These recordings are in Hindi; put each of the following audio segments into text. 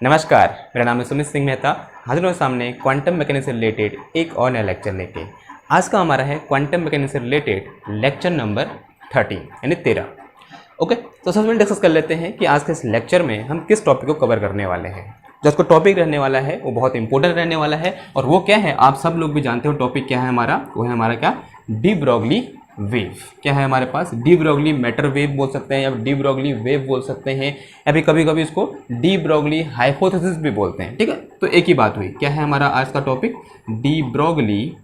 नमस्कार, मेरा नाम है सुमित सिंह मेहता। हाजिर हूँ सामने क्वांटम मैकेनिक्स से रिलेटेड एक और नया लेक्चर लेके। आज का हमारा है क्वांटम मैकेनिक्स से रिलेटेड लेक्चर नंबर 13 यानी 13। ओके, तो सबसे पहले डिस्कस कर लेते हैं कि आज के इस लेक्चर में हम किस टॉपिक को कवर करने वाले हैं। जो उसको टॉपिक रहने वाला है वो बहुत इंपॉर्टेंट रहने वाला है, और वो क्या है आप सब लोग भी जानते हो। टॉपिक क्या है हमारा, वो है हमारा क्या, डी ब्रॉगली वेव। क्या है हमारे पास, डी ब्रॉगली मैटर वेव बोल सकते हैं, या डी ब्रॉगली वेव बोल सकते हैं, या फिर कभी कभी इसको डी ब्रॉगली हाइपोथेसिस भी बोलते हैं। ठीक है, तो एक ही बात हुई। क्या है हमारा आज का टॉपिक, डी ब्रॉगली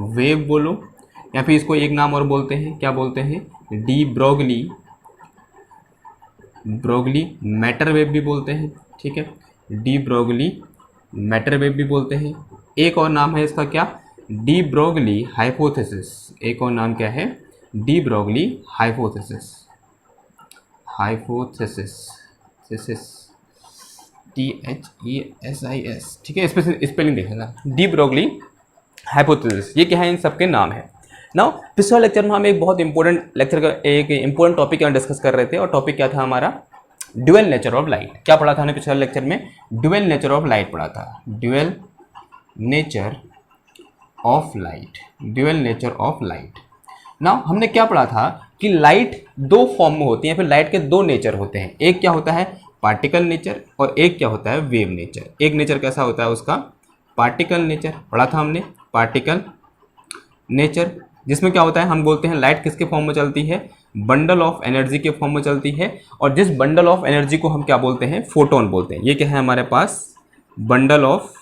वेव बोलो, या फिर इसको एक नाम और बोलते हैं, क्या बोलते हैं, डी ब्रॉगली मैटर वेव भी बोलते हैं। ठीक है, डी ब्रॉगली मैटर वेव भी बोलते हैं। एक और नाम है इसका क्या, डी ब्रॉगली हाइपोथेसिस। एक और नाम क्या है, डी ब्रॉगली हाइपोथेसिस। THESIS। ठीक है, स्पेलिंग देखेगा, डी ब्रॉगली हाइपोथेसिस। ये क्या है, इन सबके नाम है। नाउ पिछले लेक्चर में हम एक बहुत इंपॉर्टेंट टॉपिक डिस्कस कर रहे थे, और टॉपिक क्या था हमारा, ड्यूअल नेचर ऑफ लाइट। क्या पढ़ा था हमने पिछले लेक्चर में, ड्यूअल नेचर ऑफ लाइट पढ़ा था। Dual nature of light. Now हमने क्या पढ़ा था कि लाइट दो फॉर्म में होती है, फिर लाइट के दो नेचर होते हैं। एक क्या होता है, पार्टिकल नेचर, और एक क्या होता है, वेव नेचर। एक नेचर कैसा होता है उसका, पार्टिकल नेचर पढ़ा था हमने, पार्टिकल नेचर, जिसमें क्या होता है, हम बोलते हैं लाइट किसके फॉर्म में चलती है, बंडल ऑफ एनर्जी के फॉर्म में चलती है, और जिस बंडल ऑफ एनर्जी को हम क्या बोलते हैं, फोटोन बोलते हैं। ये क्या है हमारे पास, बंडल ऑफ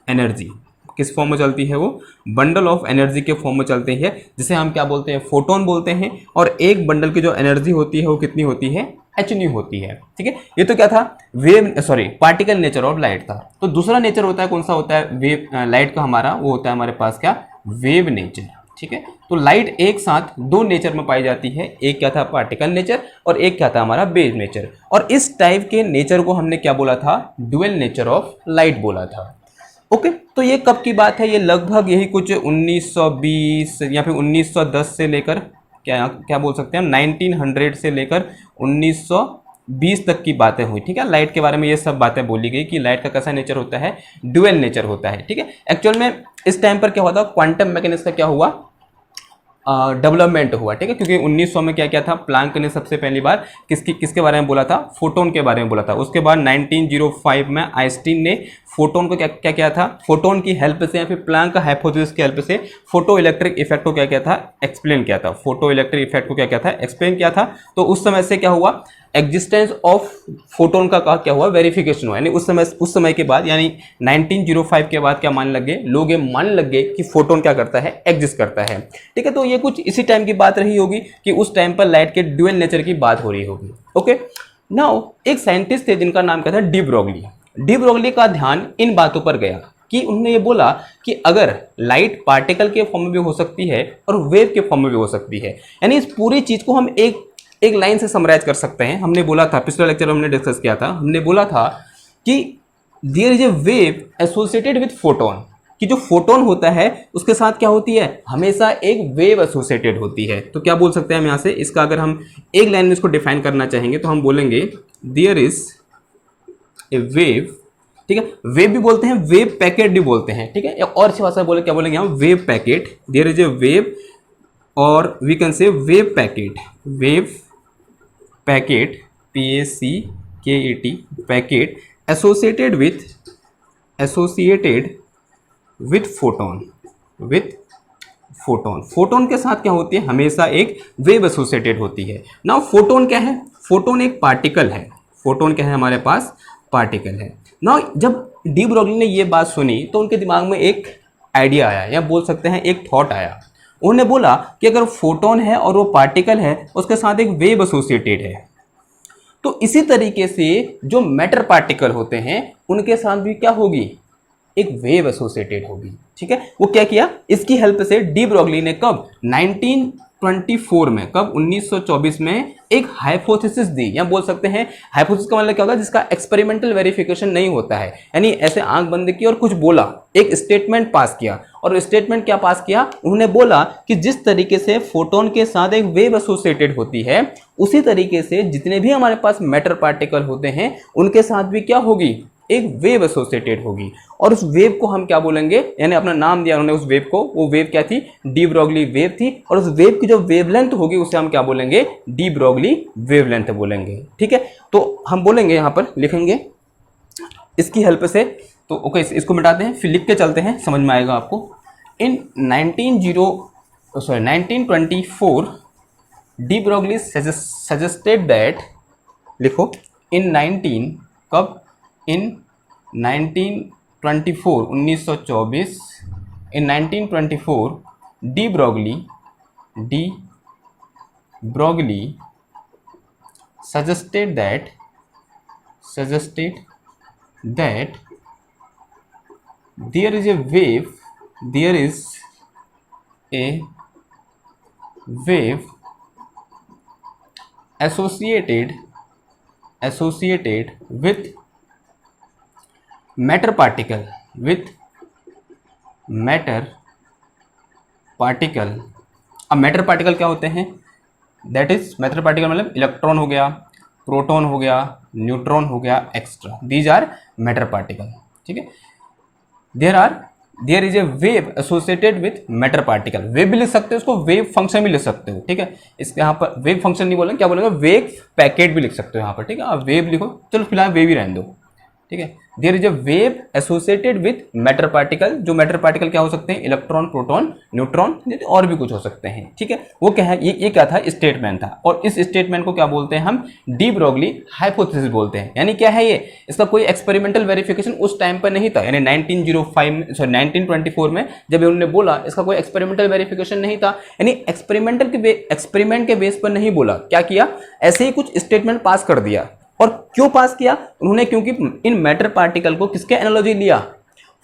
एनर्जी। किस फॉर्म में चलती है वो, बंडल ऑफ एनर्जी के फॉर्म में चलती है, जिसे हम क्या बोलते हैं, फोटोन बोलते हैं। और एक बंडल की जो एनर्जी होती है वो कितनी होती है, h होती है। ठीक है, ये तो क्या था, पार्टिकल नेचर ऑफ लाइट था। तो दूसरा नेचर होता है, कौन सा होता है, वेव लाइट का हमारा, वो होता है हमारे पास क्या, वेव नेचर। ठीक है, तो लाइट एक साथ दो नेचर में पाई जाती है। एक क्या था, पार्टिकल नेचर, और एक क्या था हमारा, वेव नेचर। और इस टाइप के नेचर को हमने क्या बोला था, ड्यूअल नेचर ऑफ लाइट बोला था। ओके, तो ये कब की बात है, ये लगभग यही कुछ 1920 या फिर 1910 से लेकर क्या बोल सकते हैं हम, 1900 से लेकर 1920 तक की बातें हुई। ठीक है, लाइट के बारे में ये सब बातें बोली गई कि लाइट का कैसा नेचर होता है, ड्यूअल नेचर होता है। ठीक है, एक्चुअल में इस टाइम पर क्या हुआ था, क्वांटम मैकेनिक्स का क्या हुआ, डेवलपमेंट हुआ। ठीक है, क्योंकि 1900 में क्या क्या था, प्लांक ने सबसे पहली बार किसके बारे में बोला था, फोटोन के बारे में बोला था। उसके बाद 1905 में आइंस्टीन ने फोटोन को क्या किया था, फोटोन की हेल्प से या फिर प्लांक का हाइपोथेसिस की हेल्प से फोटो इलेक्ट्रिक इफेक्ट को क्या किया था, एक्सप्लेन किया था। फोटो इलेक्ट्रिक इफेक्ट को क्या किया था, एक्सप्लेन किया था। तो उस समय से क्या हुआ, एग्जिस्टेंस ऑफ फोटोन का क्या हुआ, वेरिफिकेशन हुआ। यानी उस समय के बाद, यानी 1905 के बाद क्या मान लग गए लोग, ये मान लग गए कि फोटोन क्या करता है, एग्जिस्ट करता है। ठीक है, तो ये कुछ इसी टाइम की बात रही होगी कि उस टाइम पर लाइट के ड्यूअल नेचर की बात हो रही होगी। ओके, नाउ एक साइंटिस्ट थे जिनका नाम क्या था, डी ब्रॉगली। डी ब्रॉगली का ध्यान इन बातों पर गया कि उन्होंने ये बोला कि अगर लाइट पार्टिकल के फॉर्म में भी हो सकती है और वेव के फॉर्म में भी हो सकती है, यानी इस पूरी चीज को हम एक लाइन से समराइज कर सकते हैं। हमने बोला था, पिछले लेक्चर में हमने डिस्कस किया था, हमने बोला था कि there is a wave associated with photon, कि जो फोटोन होता है उसके साथ क्या होती है, हमेशा एक वेव एसोसिएटेड होती है। तो क्या बोल सकते हैं हम यहाँ से, इसका अगर हम एक लाइन में इसको डिफाइन करना चाहेंगे तो हम बोलेंगे देयर इज ए वेव। ठीक है, वेव भी बोलते हैं, वेव पैकेट भी बोलते हैं। ठीक है, या और अच्छी भाषा बोले क्या बोलेंगे हम, wave packet. There is a wave, और we can say wave packet, PACKET, packet associated with photon. Photon के साथ क्या होती है, हमेशा एक वेव एसोसिएटेड होती है। नाउ फोटोन क्या है, फोटोन एक पार्टिकल है। फोटोन क्या है हमारे पास, पार्टिकल है। नाउ जब डी ब्रॉगली ने ये बात सुनी तो उनके दिमाग में एक आइडिया आया, या बोल सकते हैं एक थॉट आया। उन्होंने बोला कि अगर फोटोन है और वो पार्टिकल है, उसके साथ एक वेव एसोसिएटेड है, तो इसी तरीके से जो मैटर पार्टिकल होते हैं उनके साथ भी क्या होगी, एक वेव एसोसिएटेड होगी। ठीक है, वो क्या किया, इसकी हेल्प से डी ब्रॉगली ने कब 1924 में, कब 1924 में एक हाइपोथेसिस दी, या बोल सकते हैं हाइपोथेसिस का मतलब क्या होता है, जिसका एक्सपेरिमेंटल वेरिफिकेशन नहीं होता है, यानी ऐसे आंख बंद की और कुछ बोला, एक स्टेटमेंट पास किया। और स्टेटमेंट क्या पास किया, उन्होंने बोला कि जिस तरीके से फोटोन के साथ एक वेव एसोसिएटेड होती है, उसी तरीके से जितने भी हमारे पास मैटर पार्टिकल होते हैं उनके साथ भी क्या होगी, एक वेव एसोसिएटेड होगी। और उस वेव को हम क्या बोलेंगे, यानी अपना नाम दिया उन्होंने उस वेव को, वो वेव क्या थी, डी ब्रॉगली वेव थी। और उस वेव की जो वेवलेंथ होगी उसे हम क्या बोलेंगे, डी ब्रॉगली वेवलेंथ बोलेंगे। ठीक है, तो हम बोलेंगे यहां पर लिखेंगे इसकी हेल्प से। तो ओके, इसको मिटाते हैं, फिर लिख के चलते हैं, समझ में आएगा आपको। इन 1924 डी ब्रॉगली सजेस्टेड दैट, लिखो इन 19, कब, इन 1924, 1924, इन 1924 de Broglie suggested that there is a wave associated with matter particle, अब मैटर पार्टिकल क्या होते हैं, दैट इज मैटर पार्टिकल मतलब इलेक्ट्रॉन हो गया, प्रोटॉन हो गया, न्यूट्रॉन हो गया, extra, these are matter particle. ठीक है, there is a wave associated with matter particle, wave भी लिख सकते हो उसको, वेव फंक्शन भी लिख सकते हो। ठीक है, इसके यहाँ पर वेव फंक्शन नहीं बोलेंगे, क्या बोलेंगे, वेव पैकेट भी लिख सकते हो यहाँ पर। ठीक है, आप वेव लिखो, चलो फिलहाल वेव ही रहने दो। ठीक है, there is a wave associated with matter particle, जो मैटर पार्टिकल क्या हो सकते हैं, इलेक्ट्रॉन, प्रोटॉन, न्यूट्रॉन, और भी कुछ हो सकते हैं। ठीक है, वो क्या है, ये क्या था, स्टेटमेंट था। और इस स्टेटमेंट को क्या बोलते हैं हम, डी ब्रॉगली हाइपोथेसिस बोलते हैं। यानी क्या है ये, इसका कोई एक्सपेरिमेंटल वेरिफिकेशन उस टाइम पर नहीं था, यानी 1924 में जब उन्होंने बोला, इसका कोई एक्सपेरिमेंटल वेरिफिकेशन नहीं था, यानी एक्सपेरिमेंट के बेस पर नहीं बोला, क्या किया, ऐसे ही कुछ स्टेटमेंट पास कर दिया। और क्यों पास किया उन्होंने, क्योंकि इन मैटर पार्टिकल को किसके एनालॉजी लिया,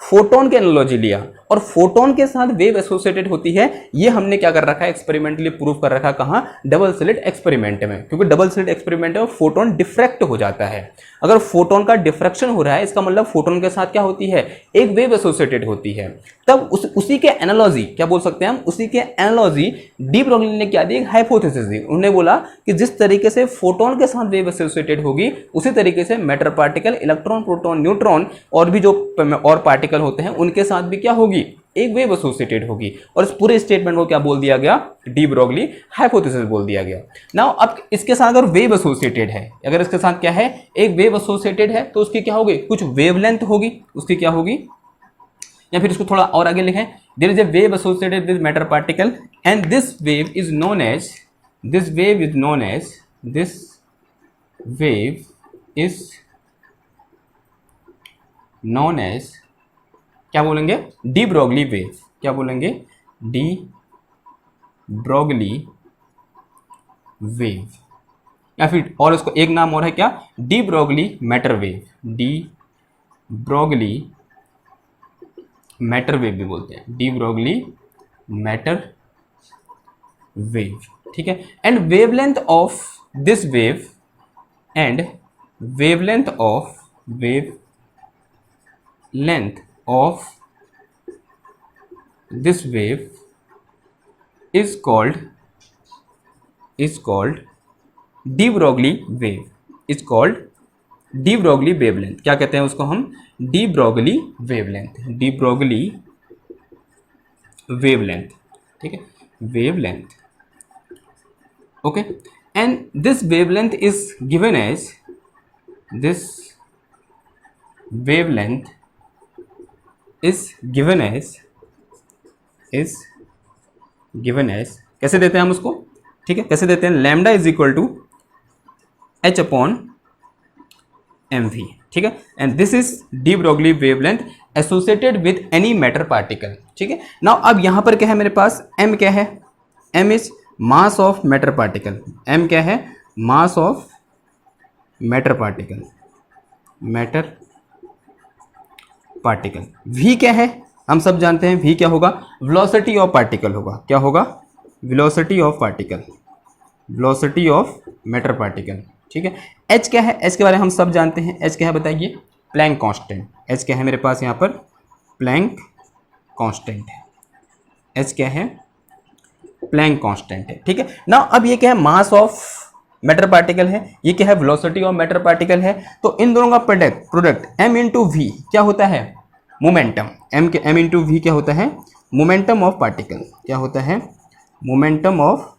फोटोन के एनालॉजी लिया, और फोटोन के साथ वेव एसोसिएटेड होती है। ये हमने क्या कर रखा है, एक्सपेरिमेंटली प्रूव कर रखा, कहां, डबल स्लिट एक्सपेरिमेंट में, क्योंकि डबल स्लिट एक्सपेरिमेंट में फोटोन डिफ्रैक्ट हो जाता है। अगर फोटोन का डिफ्रैक्शन हो रहा है, इसका मतलब फोटोन के साथ क्या होती है, एक वेव एसोसिएटेड होती है। तब उसी के एनालॉजी, क्या बोल सकते हैं हम, उसी के एनालॉजी डी ब्रॉगली ने क्या दी, एक हाइपोथेसिस दी। उन्होंने बोला कि जिस तरीके से फोटोन के साथ वेव एसोसिएटेड होगी, उसी तरीके से matter particle, electron, proton, neutron और भी जो और पार्टिकल होते हैं उनके साथ भी क्या होगी, एक वेव एसोसिएटेड होगी। और इस पूरे स्टेटमेंट को क्या बोल दिया गया, डी ब्रॉगली हाइपोथेसिस बोल दिया गया। नाउ अब इसके साथ अगर वेव एसोसिएटेड है, अगर इसके साथ क्या है, एक वेव एसोसिएटेड है, तो उसकी क्या होगी, कुछ वेवलेंथ होगी, उसकी क्या होगी, या फिर इसको थोड़ा और आगे लिखें, there is a wave associated with matter particle and this wave is known as क्या बोलेंगे, डी ब्रॉगली वेव, क्या बोलेंगे, डी ब्रॉगली वेव, या फिर और इसको एक नाम और है क्या, de Broglie matter wave, de Broglie matter wave भी बोलते हैं, डी ब्रॉगली मैटर वेव। ठीक है, and wavelength of this wave is called de Broglie wave, is called de Broglie wavelength. क्या कहते हैं उसको हम, de Broglie wavelength, de Broglie wavelength. ठीक है, wavelength, okay, and this wavelength is given as, कैसे देते हैं हम उसको, ठीक है, कैसे देते हैं, lambda is equal to h upon mv। ठीक है, and this is de Broglie wavelength associated with any matter particle. ठीक है, नाउ अब यहां पर क्या है मेरे पास, m क्या है, m is mass of matter particle, m क्या है, mass of matter particle, v क्या है, हम सब जानते हैं v क्या होगा, वेलोसिटी ऑफ पार्टिकल होगा, क्या होगा, velocity of particle, velocity of matter particle, ठीक है। एच क्या है, एच के बारे में हम सब जानते हैं। एच क्या है बताइए, प्लैंक कांस्टेंट। एच क्या है मेरे पास यहाँ पर, प्लैंक कांस्टेंट है। एच क्या है, प्लैंक कांस्टेंट है, ठीक है ना। अब ये क्या है, मास ऑफ मैटर पार्टिकल है, ये क्या है, वेलोसिटी ऑफ मैटर पार्टिकल है। तो इन दोनों का प्रोडक्ट m इंटू वी क्या होता है, मोमेंटम। m इंटू वी क्या होता है, मोमेंटम ऑफ पार्टिकल। क्या होता है, मोमेंटम ऑफ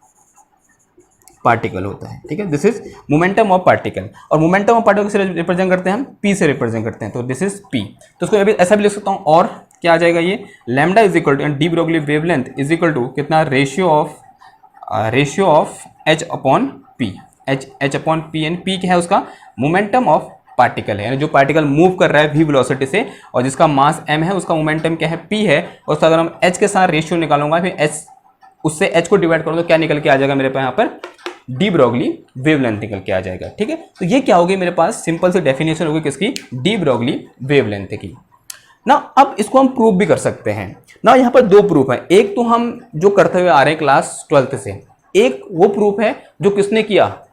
पार्टिकल होता है, ठीक है। This is momentum of particle, और मोमेंटम ऑफ पार्टिकल से रिप्रेजेंट करते हैं हम p से रिप्रेजेंट करते हैं, तो दिस इज p। तो इसको ऐसा भी लिख सकता हूँ, और क्या आ जाएगा ये, lambda is equal to de Broglie wavelength is equal to कितना, ratio of h upon p। h upon p, and p क्या है उसका, मोमेंटम ऑफ पार्टिकल है, यानी जो पार्टिकल मूव कर रहा है v वेलोसिटी से, और जिसका मास m है, उसका मोमेंटम क्या है, p है। और उसका अगर हम h के साथ रेशियो निकालूंगा, फिर h उससे h को डिवाइड करो तो क्या निकल के आ जाएगा मेरे पास यहाँ पर, डी ब्रोगली वेवलेंथ निकल के आ जाएगा, ठीक है। तो ये क्या होगी मेरे पास, सिंपल सी डेफिनेशन होगी किसकी, डी ब्रोगली वेवलेंथ की ना। अब इसको हम प्रूव भी कर सकते हैं ना। यहाँ पर दो प्रूफ है, एक तो हम जो करते हुए आ रहे हैं क्लास 12th से, एक वो प्रूफ है जो किसने किया,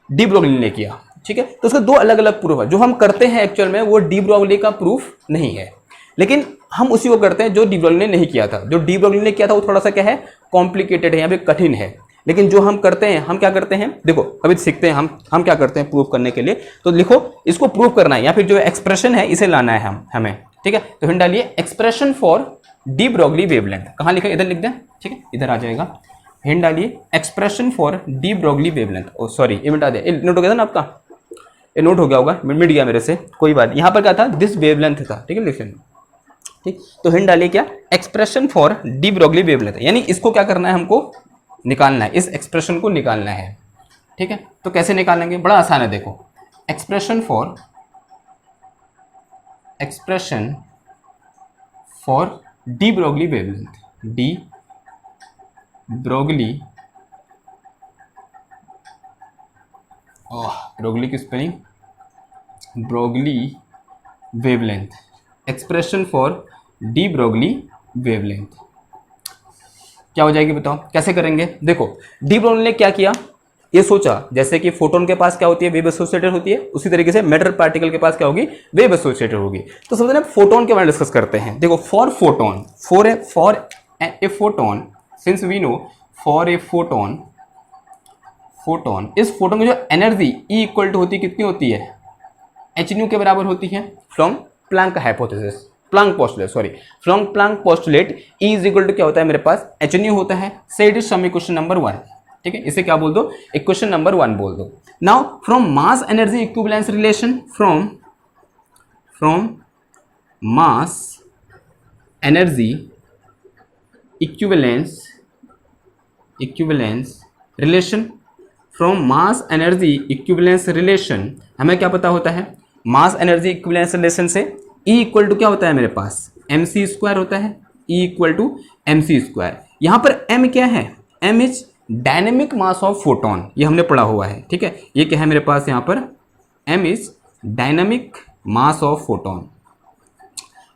डी ब्रोगली ने किया, ठीक है। तो उसके दो अलग अलग प्रूफ है। जो हम करते हैं एक्चुअल में वो डी ब्रोगली का प्रूफ नहीं है, लेकिन हम उसी को करते हैं जो डी ब्रोगली ने नहीं किया था। जो डी ब्रोगली ने किया था वो थोड़ा सा क्या है, कॉम्प्लिकेटेड है, यहाँ पे कठिन है। लेकिन जो हम करते हैं, हम क्या करते हैं, देखो अभी सीखते हैं हम क्या करते हैं प्रूफ करने के लिए। तो लिखो, इसको प्रूव करना है, या फिर जो एक्सप्रेशन है इसे लाना है हमें, ठीक है। तो हिंट डालिए, expression for de Broglie wavelength. कहाँ लिखा है, इधर लिख दें, ठीक है, इधर आ जाएगा। हिंट डालिए, expression for de Broglie wavelength. Oh sorry, ये मिटा दिया, नोट हो गया था ना आपका, ये नोट हो गया होगा, मिट गया मेरे से, कोई बात। यहाँ पर क्या था, दिस वेवलेंथ था, ठीक है, लिखिए, ठीक। तो हिंट डालिए क्या, expression for de Broglie wavelength, यानी इसको क्या करना है, हमको निकालना है, इस एक्सप्रेशन को निकालना है, ठीक है। तो कैसे निकालेंगे, बड़ा आसान है, देखो, expression for de Broglie wavelength, de Broglie, Broglie की spelling, Broglie wavelength, expression for de Broglie wavelength क्या हो जाएगी, बताओ कैसे करेंगे। देखो, डी ब्रोगली ने क्या किया, ये सोचा जैसे कि फोटोन के पास क्या होती है, वेव एसोसिएटेड होती है, उसी तरीके से मैटर पार्टिकल के पास क्या होगी, वेव एसोसिएटेड होगी। तो सबसे पहले फोटोन के बारे में डिस्कस करते हैं। देखो, for photon, for a photon, since we know, for a photon, इस फोटोन की जो एनर्जी E इक्वल टू होती है, कितनी होती है, hν के बराबर होती है, from Planck hypothesis, Planck postulate E is equal to क्या होता है मेरे पास, hν होता है। Say it is some equation number 1, ठीक है, इसे क्या बोल दो, इक्वेशन नंबर 1 बोल दो। Now from mass energy equivalence relation, from mass energy equivalence relation, from mass energy equivalence relation, हमें क्या पता होता है, मास एनर्जी इक्विवेलेंस रिलेशन से E इक्वल टू क्या होता है मेरे पास, mc² होता है, E इक्वल टू mc²। यहाँ पर m क्या है, m is dynamic mass of photon, ये हमने पढ़ा हुआ है, ठीक है। ये क्या है मेरे पास यहाँ पर, m is dynamic mass of photon,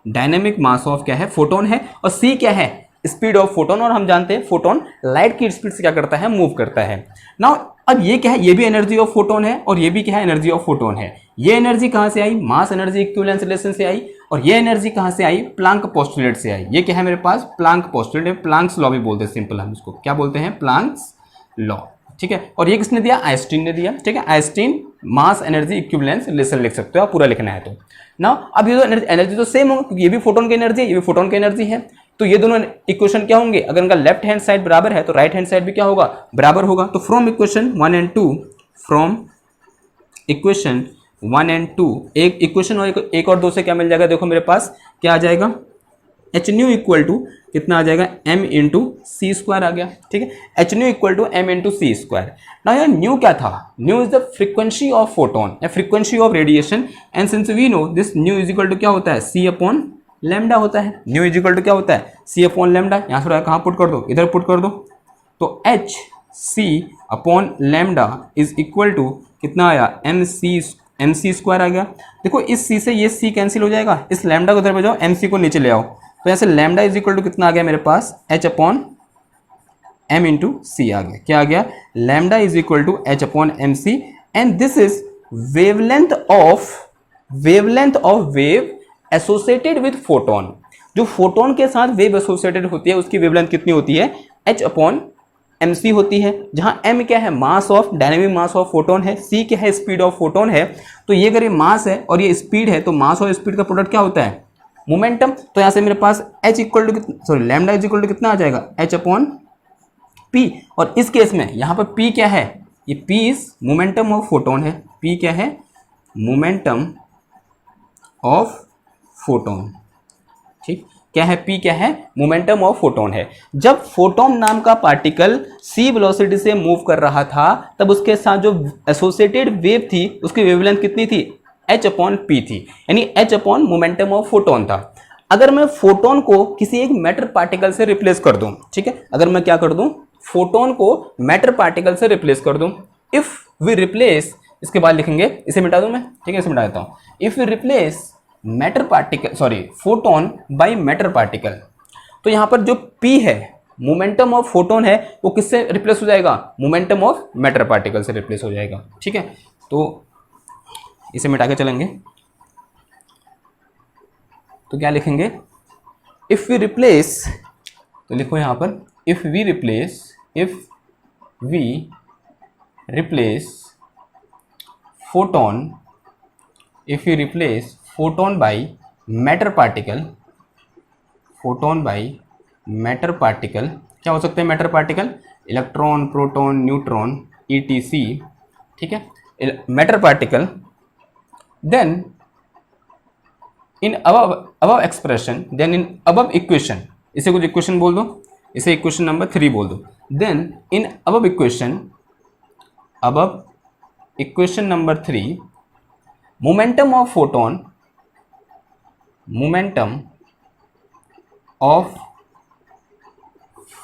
dynamic mass of क्या है, फोटोन है। और c क्या है, स्पीड ऑफ फोटोन, और हम जानते हैं फोटोन लाइट की स्पीड से क्या करता है, मूव करता है। नाउ अब ये क्या है, ये भी एनर्जी ऑफ फोटोन है, और ये भी क्या है, एनर्जी ऑफ फोटोन है। ये एनर्जी कहाँ से आई, मास एनर्जी इक्विवेलेंस रिलेशन से आई, और ये एनर्जी कहाँ से आई, प्लैंक पोस्टुलेट से आई। ये क्या है मेरे पास, प्लैंक पोस्टुलेट, प्लैंक्स लॉ भी बोलते हैं, सिंपल हम इसको क्या बोलते हैं, प्लैंक्स लॉ, ठीक है। और ये किसने दिया, आइंस्टीन ने दिया, ठीक है। Einstein mass energy equivalence relation लिख सकते हो आप, पूरा लिखना है तो ना। अब ये तो एनर्जी तो सेम हो, क्योंकि ये भी फोटोन की एनर्जी है, ये भी फोटोन की एनर्जी है। तो ये दोनों इक्वेशन क्या होंगे, अगर इनका लेफ्ट हैंड साइड बराबर है तो राइट हैंड साइड भी क्या होगा, बराबर होगा। तो from equation 1 and 2, from equation 1 and 2, एक इक्वेशन और एक और 2 से क्या मिल जाएगा, देखो मेरे पास क्या आ जाएगा, hν इक्वल टू कितना आ जाएगा, m इंटू c² आ गया, ठीक है। hν equal to m into c²। ना यार न्यू क्या था, nu is the frequency of photon या frequency of radiation, and since we know this nu is equal to क्या होता है, c अपॉन लैम्डा होता है। न्यू इज इक्वल टू क्या होता है, c अपॉन लैम्डा। यहाँ से कहाँ पुट कर दो, इधर पुट कर दो, तो h c upon lambda is equal to कितना आया, mc² आ गया। देखो इस c से ये c कैंसिल हो जाएगा, इस लैम्डा को उधर पे जाओ, mc को नीचे ले आओ, तो यहाँ से लैम्डा इज इक्वल टू कितना आ गया मेरे पास, h upon m into c आ गया। क्या आ गया? Lambda is equal to h upon m c and this is wavelength of wave associated with photon. जो फोटोन के साथ वेव एसोसिएटेड होती है उसकी वेवलेंथ कितनी होती है? h अपॉन एम सी होती है, जहां m क्या है? Mass of dynamic mass of photon है, c क्या है? स्पीड ऑफ फोटोन है। तो ये अगर ये मास है और ये स्पीड है तो मास और स्पीड का प्रोडक्ट क्या होता है? मोमेंटम। तो यहां से मेरे पास h equal to sorry lambda is equal to कितना आ जाएगा? h upon p। और इस केस में यहां पर p क्या है? ये p is momentum of photon है। p क्या है? Momentum of photon. ठीक, क्या है? p क्या है? मोमेंटम ऑफ फोटोन है। जब फोटोन नाम का पार्टिकल c वेलोसिटी से मूव कर रहा था तब उसके साथ जो एसोसिएटेड वेव थी उसकी वेवलेंथ कितनी थी? h अपॉन p थी, यानी h upon momentum of photon था। अगर मैं फोटोन को किसी एक मैटर पार्टिकल से रिप्लेस कर दूं, ठीक है, अगर मैं क्या कर दूं? फोटोन को मैटर पार्टिकल से रिप्लेस कर दूं। इफ वी रिप्लेस, इसके बाद लिखेंगे, इसे मिटा दूं मैं, ठीक है, इसे मिटा देता हूं। If we replace matter particle sorry photon by matter particle, तो यहां पर जो p है मोमेंटम ऑफ फोटोन है वो किससे रिप्लेस हो जाएगा? मोमेंटम ऑफ मैटर पार्टिकल से रिप्लेस हो जाएगा। ठीक है, तो इसे मिटा के चलेंगे तो क्या लिखेंगे? इफ वी रिप्लेस, तो लिखो यहां पर if we replace photon, if we replace photon by matter particle, photon by matter particle, क्या हो सकते हैं matter particle? Electron, proton, neutron, ETC, ठीक है, matter particle. Then in above expression, then in above equation, इसे कुछ इक्वेशन बोल दो, इसे इक्वेशन नंबर 3 बोल दो। Then in above equation number 3, momentum of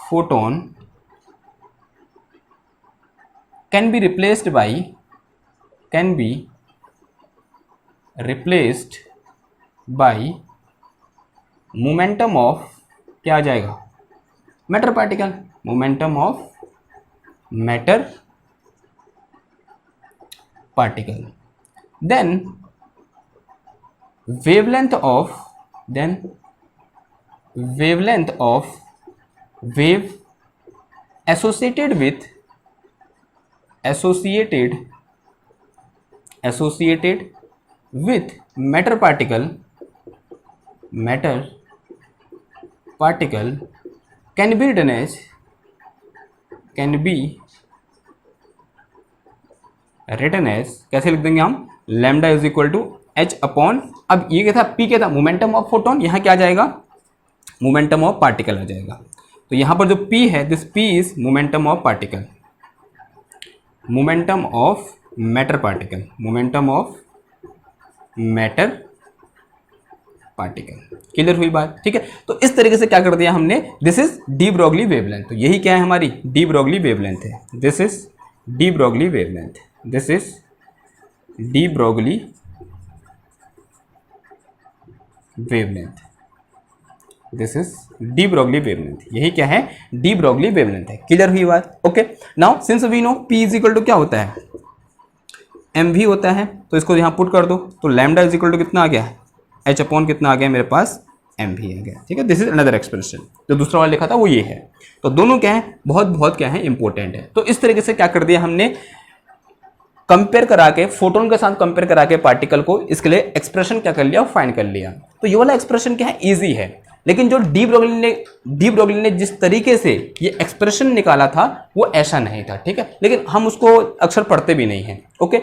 photon can be replaced by momentum of, क्या आ जाएगा? Matter particle, momentum of matter particle. then wavelength of wave associated with matter particle can be written as कैसे लिख देंगे हम? Lambda is equal to h upon, अब ये क्या था? p क्या था? Momentum of photon. यहाँ क्या आ जाएगा? मोमेंटम ऑफ पार्टिकल आ जाएगा। तो यहाँ पर जो p है, this p is momentum of particle, momentum of matter particle, momentum of matter particle. Clear हुई बात? ठीक है, तो इस तरीके से क्या कर दिया हमने? This is de Broglie wavelength. तो यही क्या है? हमारी डी ब्रोगली वेवलेंथ है। This is de Broglie wavelength, this is de Broglie wavelength, this is de Broglie wavelength. यही क्या है? डी ब्रोगली वेवलेंथ है। क्लियर हुई बात? Okay, now since we know p is equal to क्या होता है? mv होता है, तो इसको यहाँ पुट कर दो, तो लैम्डा इज इक्वल टू कितना आ गया? h अपॉन कितना आ गया मेरे पास? mv आ गया। ठीक है, दिस इज अनदर एक्सप्रेशन। जो दूसरा वाला लिखा था वो ये है। तो दोनों क्या है? बहुत क्या है? इंपॉर्टेंट है। तो इस तरीके से क्या कर दिया हमने? कंपेयर करा के, फोटोन के साथ कंपेयर करा के पार्टिकल को, इसके लिए एक्सप्रेशन क्या कर लिया? फाइंड कर लिया। तो ये वाला एक्सप्रेशन क्या है? इजी है। लेकिन जो डी ब्रोगली ने जिस तरीके से ये एक्सप्रेशन निकाला था वो ऐसा नहीं था। ठीक है, लेकिन हम उसको अक्सर पढ़ते भी नहीं हैं। ओके,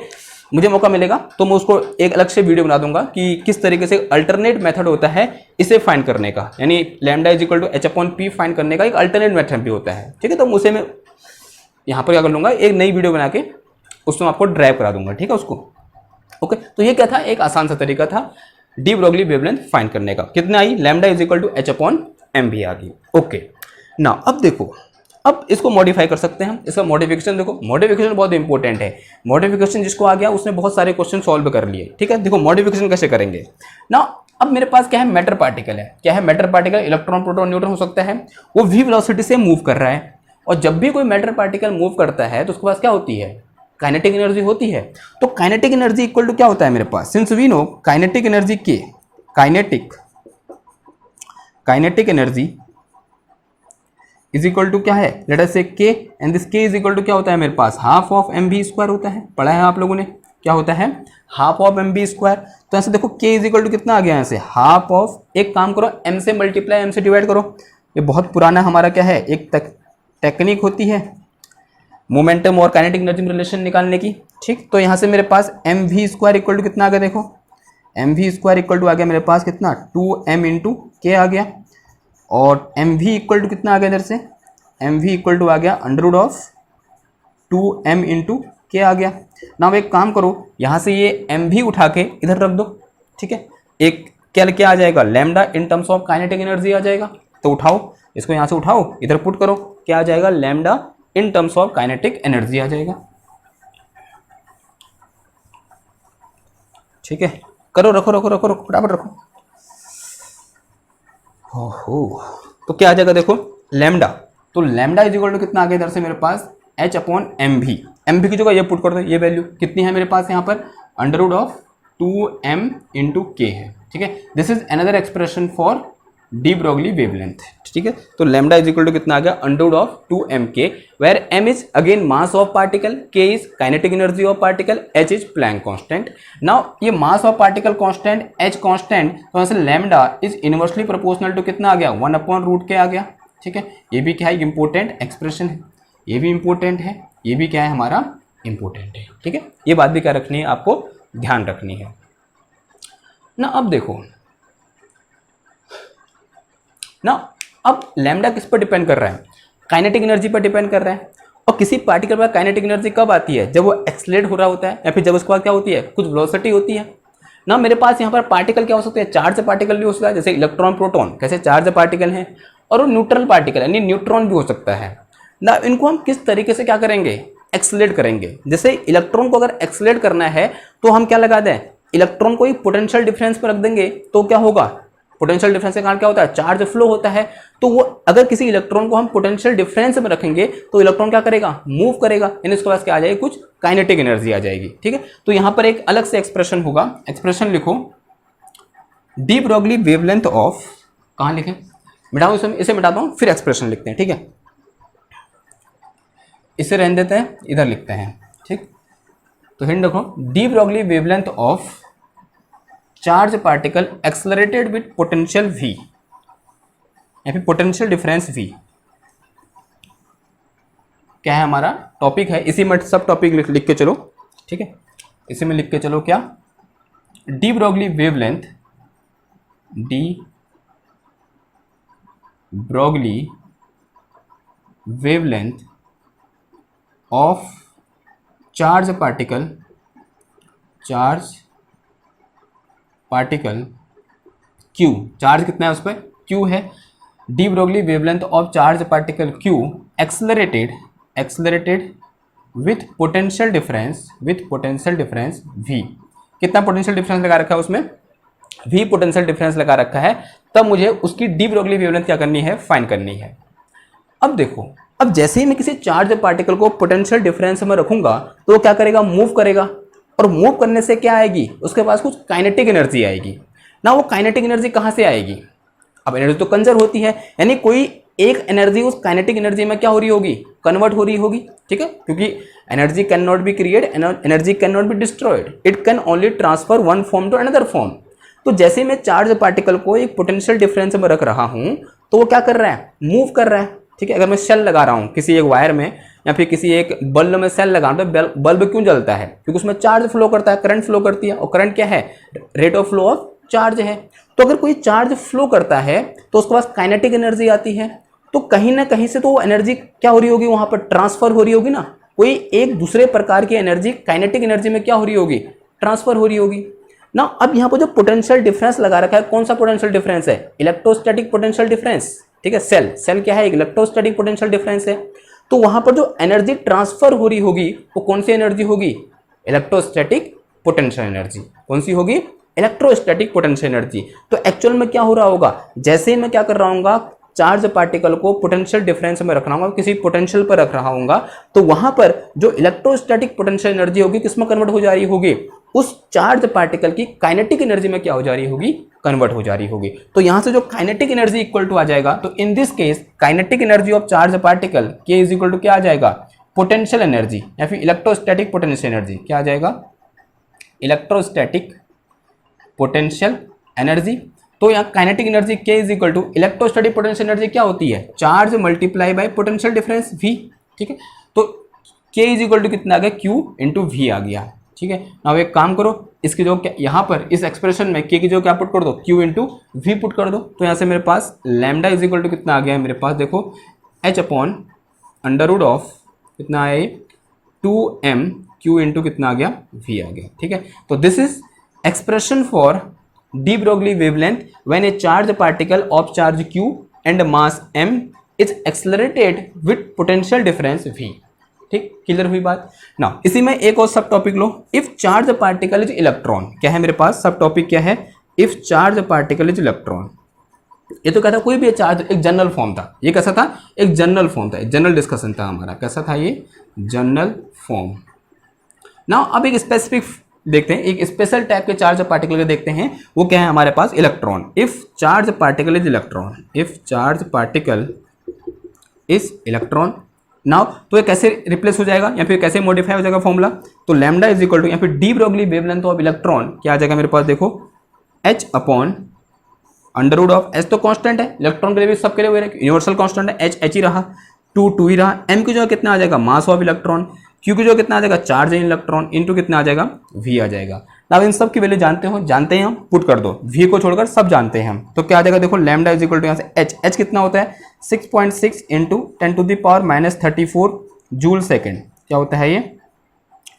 मुझे मौका मिलेगा तो मैं उसको एक अलग से वीडियो बना दूंगा कि किस तरीके से अल्टरनेट मेथड होता है इसे फाइंड करने का, यानी lambda is equal to h upon p find करने का एक अल्टरनेट मेथड भी होता है। ठीक है, तो उसे मैं यहाँ पर क्या कर लूँगा? एक नई वीडियो बना के उसमें आपको ड्राइव करा दूंगा। ठीक है उसको। ओके, तो ये क्या था? एक आसान सा तरीका था डी ब्रोगली वेवलेंथ फाइंड करने का। कितना आई? Lambda is equal to h upon mv आ गई। ओके, ना अब देखो, अब इसको मॉडिफाई कर सकते हैं हम। इसका मॉडिफिकेशन देखो, मॉडिफिकेशन बहुत इंपॉर्टेंट है। मॉडिफिकेशन जिसको आ गया उसने बहुत सारे क्वेश्चन सॉल्व कर लिए। ठीक है, देखो मॉडिफिकेशन कैसे करेंगे ना। अब मेरे पास क्या है? मैटर पार्टिकल है। क्या है? Matter particle, electron, proton, neutron हो सकता है। वो v वेलोसिटी से मूव कर रहा है। और जब भी कोई मैटर पार्टिकल मूव करता है तो उसके पास क्या होती है, काइनेटिक एनर्जी होती है। तो काइनेटिक एनर्जी इक्वल टू क्या होता है मेरे पास, since we know kinetic energy K, kinetic energy is equal to क्या है, let us say K, and this K is equal to क्या होता है मेरे पास, half of M B square होता है, पढ़ा है आप लोगों ने, क्या होता है, half of M B square. तो ऐसे देखो के इज इक्वल टू कितना आ गया यहाँ से, हाफ ऑफ, एक काम करो एम से मल्टीप्लाई एम से डिवाइड करो, ये बहुत पुराना हमारा क्या है, एक टेक्निक होती है मोमेंटम और काइनेटिक एनर्जी में रिलेशन निकालने की, ठीक। तो यहाँ से मेरे पास M V square equal to कितना आ गया, देखो M V square equal to आ गया मेरे पास कितना, 2m इंटू के आ गया, और एम वी इक्वल टू कितना आ गया इधर से, एम वी इक्वल टू आ गया अंडररूट ऑफ 2m इंटू के आ गया। ना एक काम करो, यहाँ से ये एम वी उठा के इधर रख दो, ठीक है, एक क्या आ जाएगा, lambda in terms of kinetic energy आ जाएगा। तो उठाओ इसको, यहाँ से उठाओ इधर पुट करो, क्या आ जाएगा, lambda in terms of kinetic energy आ जाएगा, ठीक है। करो, रखो रखो रखो रखो फटाफट रखो। ओहो, तो क्या आ जाएगा देखो लैम्डा, तो लैम्डा इज इक्वल टू कितना आ गया इधर से मेरे पास, h अपॉन एम भी की जगह ये पुट कर दो, ये वैल्यू कितनी है मेरे पास यहाँ पर, अंडररूट ऑफ 2m इंटू के है, ठीक है। This is another expression for de Broglie wavelength, ठीक है। तो लैम्डा इज इक्वल टू कितना आ गया, under root of 2mk, where m is again mass of particle, k is kinetic energy of particle, h is Planck constant. Now ये mass of particle constant, h constant, तो यहाँ से lambda is inversely proportional to कितना आ गया, 1 अपॉन रूट के आ गया, ठीक है। ये भी क्या है, इंपॉर्टेंट एक्सप्रेशन है, ये भी इंपॉर्टेंट है, ये भी क्या है हमारा इंपॉर्टेंट है, ठीक है। ये बात भी क्या रखनी है, आपको ध्यान रखनी है ना। अब देखो ना, अब लैम्डा किस पर डिपेंड कर रहा है, काइनेटिक एनर्जी पर डिपेंड कर रहा है। और किसी पार्टिकल पर काइनेटिक एनर्जी कब आती है, जब वो एक्सलेट हो रहा होता है, या फिर जब उसके बाद क्या होती है, कुछ वेलोसिटी होती है ना। मेरे पास यहाँ पर पार्टिकल क्या हो सकते हैं, चार्ज पार्टिकल भी हो सकता है, जैसे इलेक्ट्रॉन प्रोटॉन कैसे चार्ज पार्टिकल हैं, और वो न्यूट्रल पार्टिकल यानी न्यूट्रॉन भी हो सकता है ना। इनको हम किस तरीके से क्या करेंगे, एक्सलेट करेंगे। जैसे इलेक्ट्रॉन को अगर एक्सलेट करना है तो हम क्या लगा दें, इलेक्ट्रॉन को एक पोटेंशियल डिफरेंस पर रख देंगे, तो क्या होगा, पोटेंशियल डिफरेंस के कारण क्या होता है, चार्ज फ्लो होता है। तो वो अगर किसी इलेक्ट्रॉन को हम पोटेंशियल डिफरेंस में रखेंगे तो इलेक्ट्रॉन क्या करेगा, मूव करेगा, यानी इसके पास क्या आ जाएगी, कुछ काइनेटिक एनर्जी आ जाएगी, ठीक है। तो यहां पर एक अलग से एक्सप्रेशन होगा, एक्सप्रेशन लिखो, डी ब्रोगली वेवलेंथ ऑफ, कहां लिखें, मिटाओ इसे मिटाता हूं, फिर एक्सप्रेशन लिखते हैं, ठीक है। इसे रहने देते हैं, इधर लिखते हैं, ठीक। तो हिंट देखो, D Broglie wavelength of charge particle accelerated with potential v, या फिर पोटेंशियल डिफरेंस v, क्या है हमारा टॉपिक है, इसी में सब टॉपिक लिख के चलो, ठीक है। इसी में लिख के चलो क्या, D Broglie wavelength, de Broglie wavelength of charge particle Q, charge कितना है उस पर, Q है, de Broglie wavelength of charge particle Q accelerated with potential difference V, कितना पोटेंशियल डिफरेंस लगा रखा है उसमें, V पोटेंशियल डिफरेंस लगा रखा है। तब मुझे उसकी डी ब्रोगली वेवलेंथ क्या करनी है, फाइंड करनी है। अब देखो, अब जैसे ही मैं किसी चार्ज पार्टिकल को पोटेंशियल डिफरेंस में रखूंगा तो वो क्या करेगा, मूव करेगा, और मूव करने से क्या आएगी, उसके पास कुछ काइनेटिक एनर्जी आएगी ना। वो काइनेटिक एनर्जी कहाँ से आएगी, अब एनर्जी तो कंजर्व होती है, यानी कोई एक एनर्जी उस काइनेटिक एनर्जी में क्या हो रही होगी, कन्वर्ट हो रही होगी, ठीक है। क्योंकि energy can not be create, energy can not be destroyed, it can only transfer one form to another form. तो जैसे मैं चार्ज पार्टिकल को एक पोटेंशियल डिफरेंस में रख रहा हूँ तो वो क्या कर रहा है, मूव कर रहा है, ठीक है। अगर मैं सेल लगा रहा हूँ किसी एक वायर में, या फिर किसी एक बल्ब में सेल लगा रहा हूँ, तो बल्ब क्यों जलता है, क्योंकि उसमें चार्ज फ्लो करता है, करंट फ्लो करती है, और करंट क्या है, rate of flow of charge है। तो अगर कोई चार्ज फ्लो करता है तो उसके पास काइनेटिक एनर्जी आती है, तो कहीं ना कहीं से तो वो एनर्जी क्या हो रही होगी, वहां पर ट्रांसफर हो रही होगी ना। कोई एक दूसरे प्रकार की एनर्जी काइनेटिक एनर्जी में क्या हो रही होगी, ट्रांसफर हो रही होगी ना। अब यहाँ पर जो पोटेंशियल डिफरेंस लगा रखा है, कौन सा पोटेंशियल डिफरेंस है, इलेक्ट्रोस्टैटिक पोटेंशियल डिफरेंस, ठीक है। सेल क्या है, इलेक्ट्रोस्टैटिक पोटेंशियल डिफरेंस है। तो वहां पर जो एनर्जी ट्रांसफर हो रही होगी वो कौन सी एनर्जी होगी, इलेक्ट्रोस्टैटिक पोटेंशियल एनर्जी। कौन सी होगी, इलेक्ट्रोस्टैटिक पोटेंशियल एनर्जी। तो एक्चुअल में क्या हो रहा होगा, जैसे ही मैं क्या कर रहा हूँ, चार्ज पार्टिकल को पोटेंशियल डिफरेंस में रख रहा हूँ, किसी पोटेंशियल पर रख रहा हूँ, तो वहां पर जो इलेक्ट्रोस्टैटिक पोटेंशियल एनर्जी होगी किसमें कन्वर्ट हो जा रही होगी, उस चार्ज पार्टिकल की काइनेटिक एनर्जी में क्या हो जा रही होगी, कन्वर्ट हो जा रही होगी। तो यहां से जो काइनेटिक एनर्जी इक्वल टू आ जाएगा, तो in this case kinetic energy of charge particle के इज इक्वल टू क्या आ जाएगा, पोटेंशियल एनर्जी या फिर इलेक्ट्रोस्टैटिक पोटेंशियल एनर्जी, क्या आ जाएगा, इलेक्ट्रोस्टैटिक पोटेंशियल एनर्जी। तो यहाँ kinetic energy K is equal to electrostatic potential energy क्या होती है, charge multiply by potential difference v, ठीक है। तो के इज इक्वल टू कितना आ गया, q इंटू वी आ गया, ठीक है। अब एक काम करो, इसकी जो यहाँ पर इस एक्सप्रेशन में के की जो क्या पुट कर दो, q इंटू वी पुट कर दो। तो यहाँ से मेरे पास लैम्डा इज इक्वल टू कितना आ गया है मेरे पास, देखो h upon under root of कितना है 2m q इंटू कितना आ गया, v आ गया, ठीक है। तो this is expression for de Broglie wavelength when a charged particle of charge q and mass m is accelerated with potential difference v, ठीक, क्लियर हुई बात ना। इसी में एक और सब topic low, if charge particle is electron, क्या है मेरे पास सब टॉपिक क्या है, if charge particle is electron. ये तो कहता कोई भी चार्ज, एक जनरल फॉर्म था, ये कैसा था, एक जनरल फॉर्म था, एक जनरल डिस्कशन था हमारा, कैसा था ये, जनरल फॉर्म। ना अब एक स्पेसिफिक देखते हैं, एक स्पेशल टाइप के चार्ज पार्टिकल के देखते हैं, वो क्या है हमारे पास, electron. If charge particle is electron, if charge particle is electron, now तो ये कैसे रिप्लेस हो जाएगा या फिर कैसे मॉडिफाई हो जाएगा फॉर्मूला, तो लैम्डा इज इक्वल टू या फिर de Broglie wavelength of electron क्या आ जाएगा मेरे पास, देखो h upon under root of h तो कांस्टेंट है, इलेक्ट्रॉन के लिए भी सबके लिए यूनिवर्सल कांस्टेंट है, h ही रहा, 2 ही रहा, m की जो कितना आ जाएगा, मास ऑफ इलेक्ट्रॉन, q की जो कितना आ जाएगा, चार्ज इन इलेक्ट्रॉन, इनटू कितना आ जाएगा, v आ जाएगा। अब इन सब की वैल्यू जानते हैं हम, पुट कर दो, v को छोड़कर सब जानते हैं हम, तो क्या आ जाएगा, देखो लैम्डा इज इक्वल टू यहाँ से h कितना होता है 6.6 into 10 to the power minus 34 joule second, क्या होता है ये,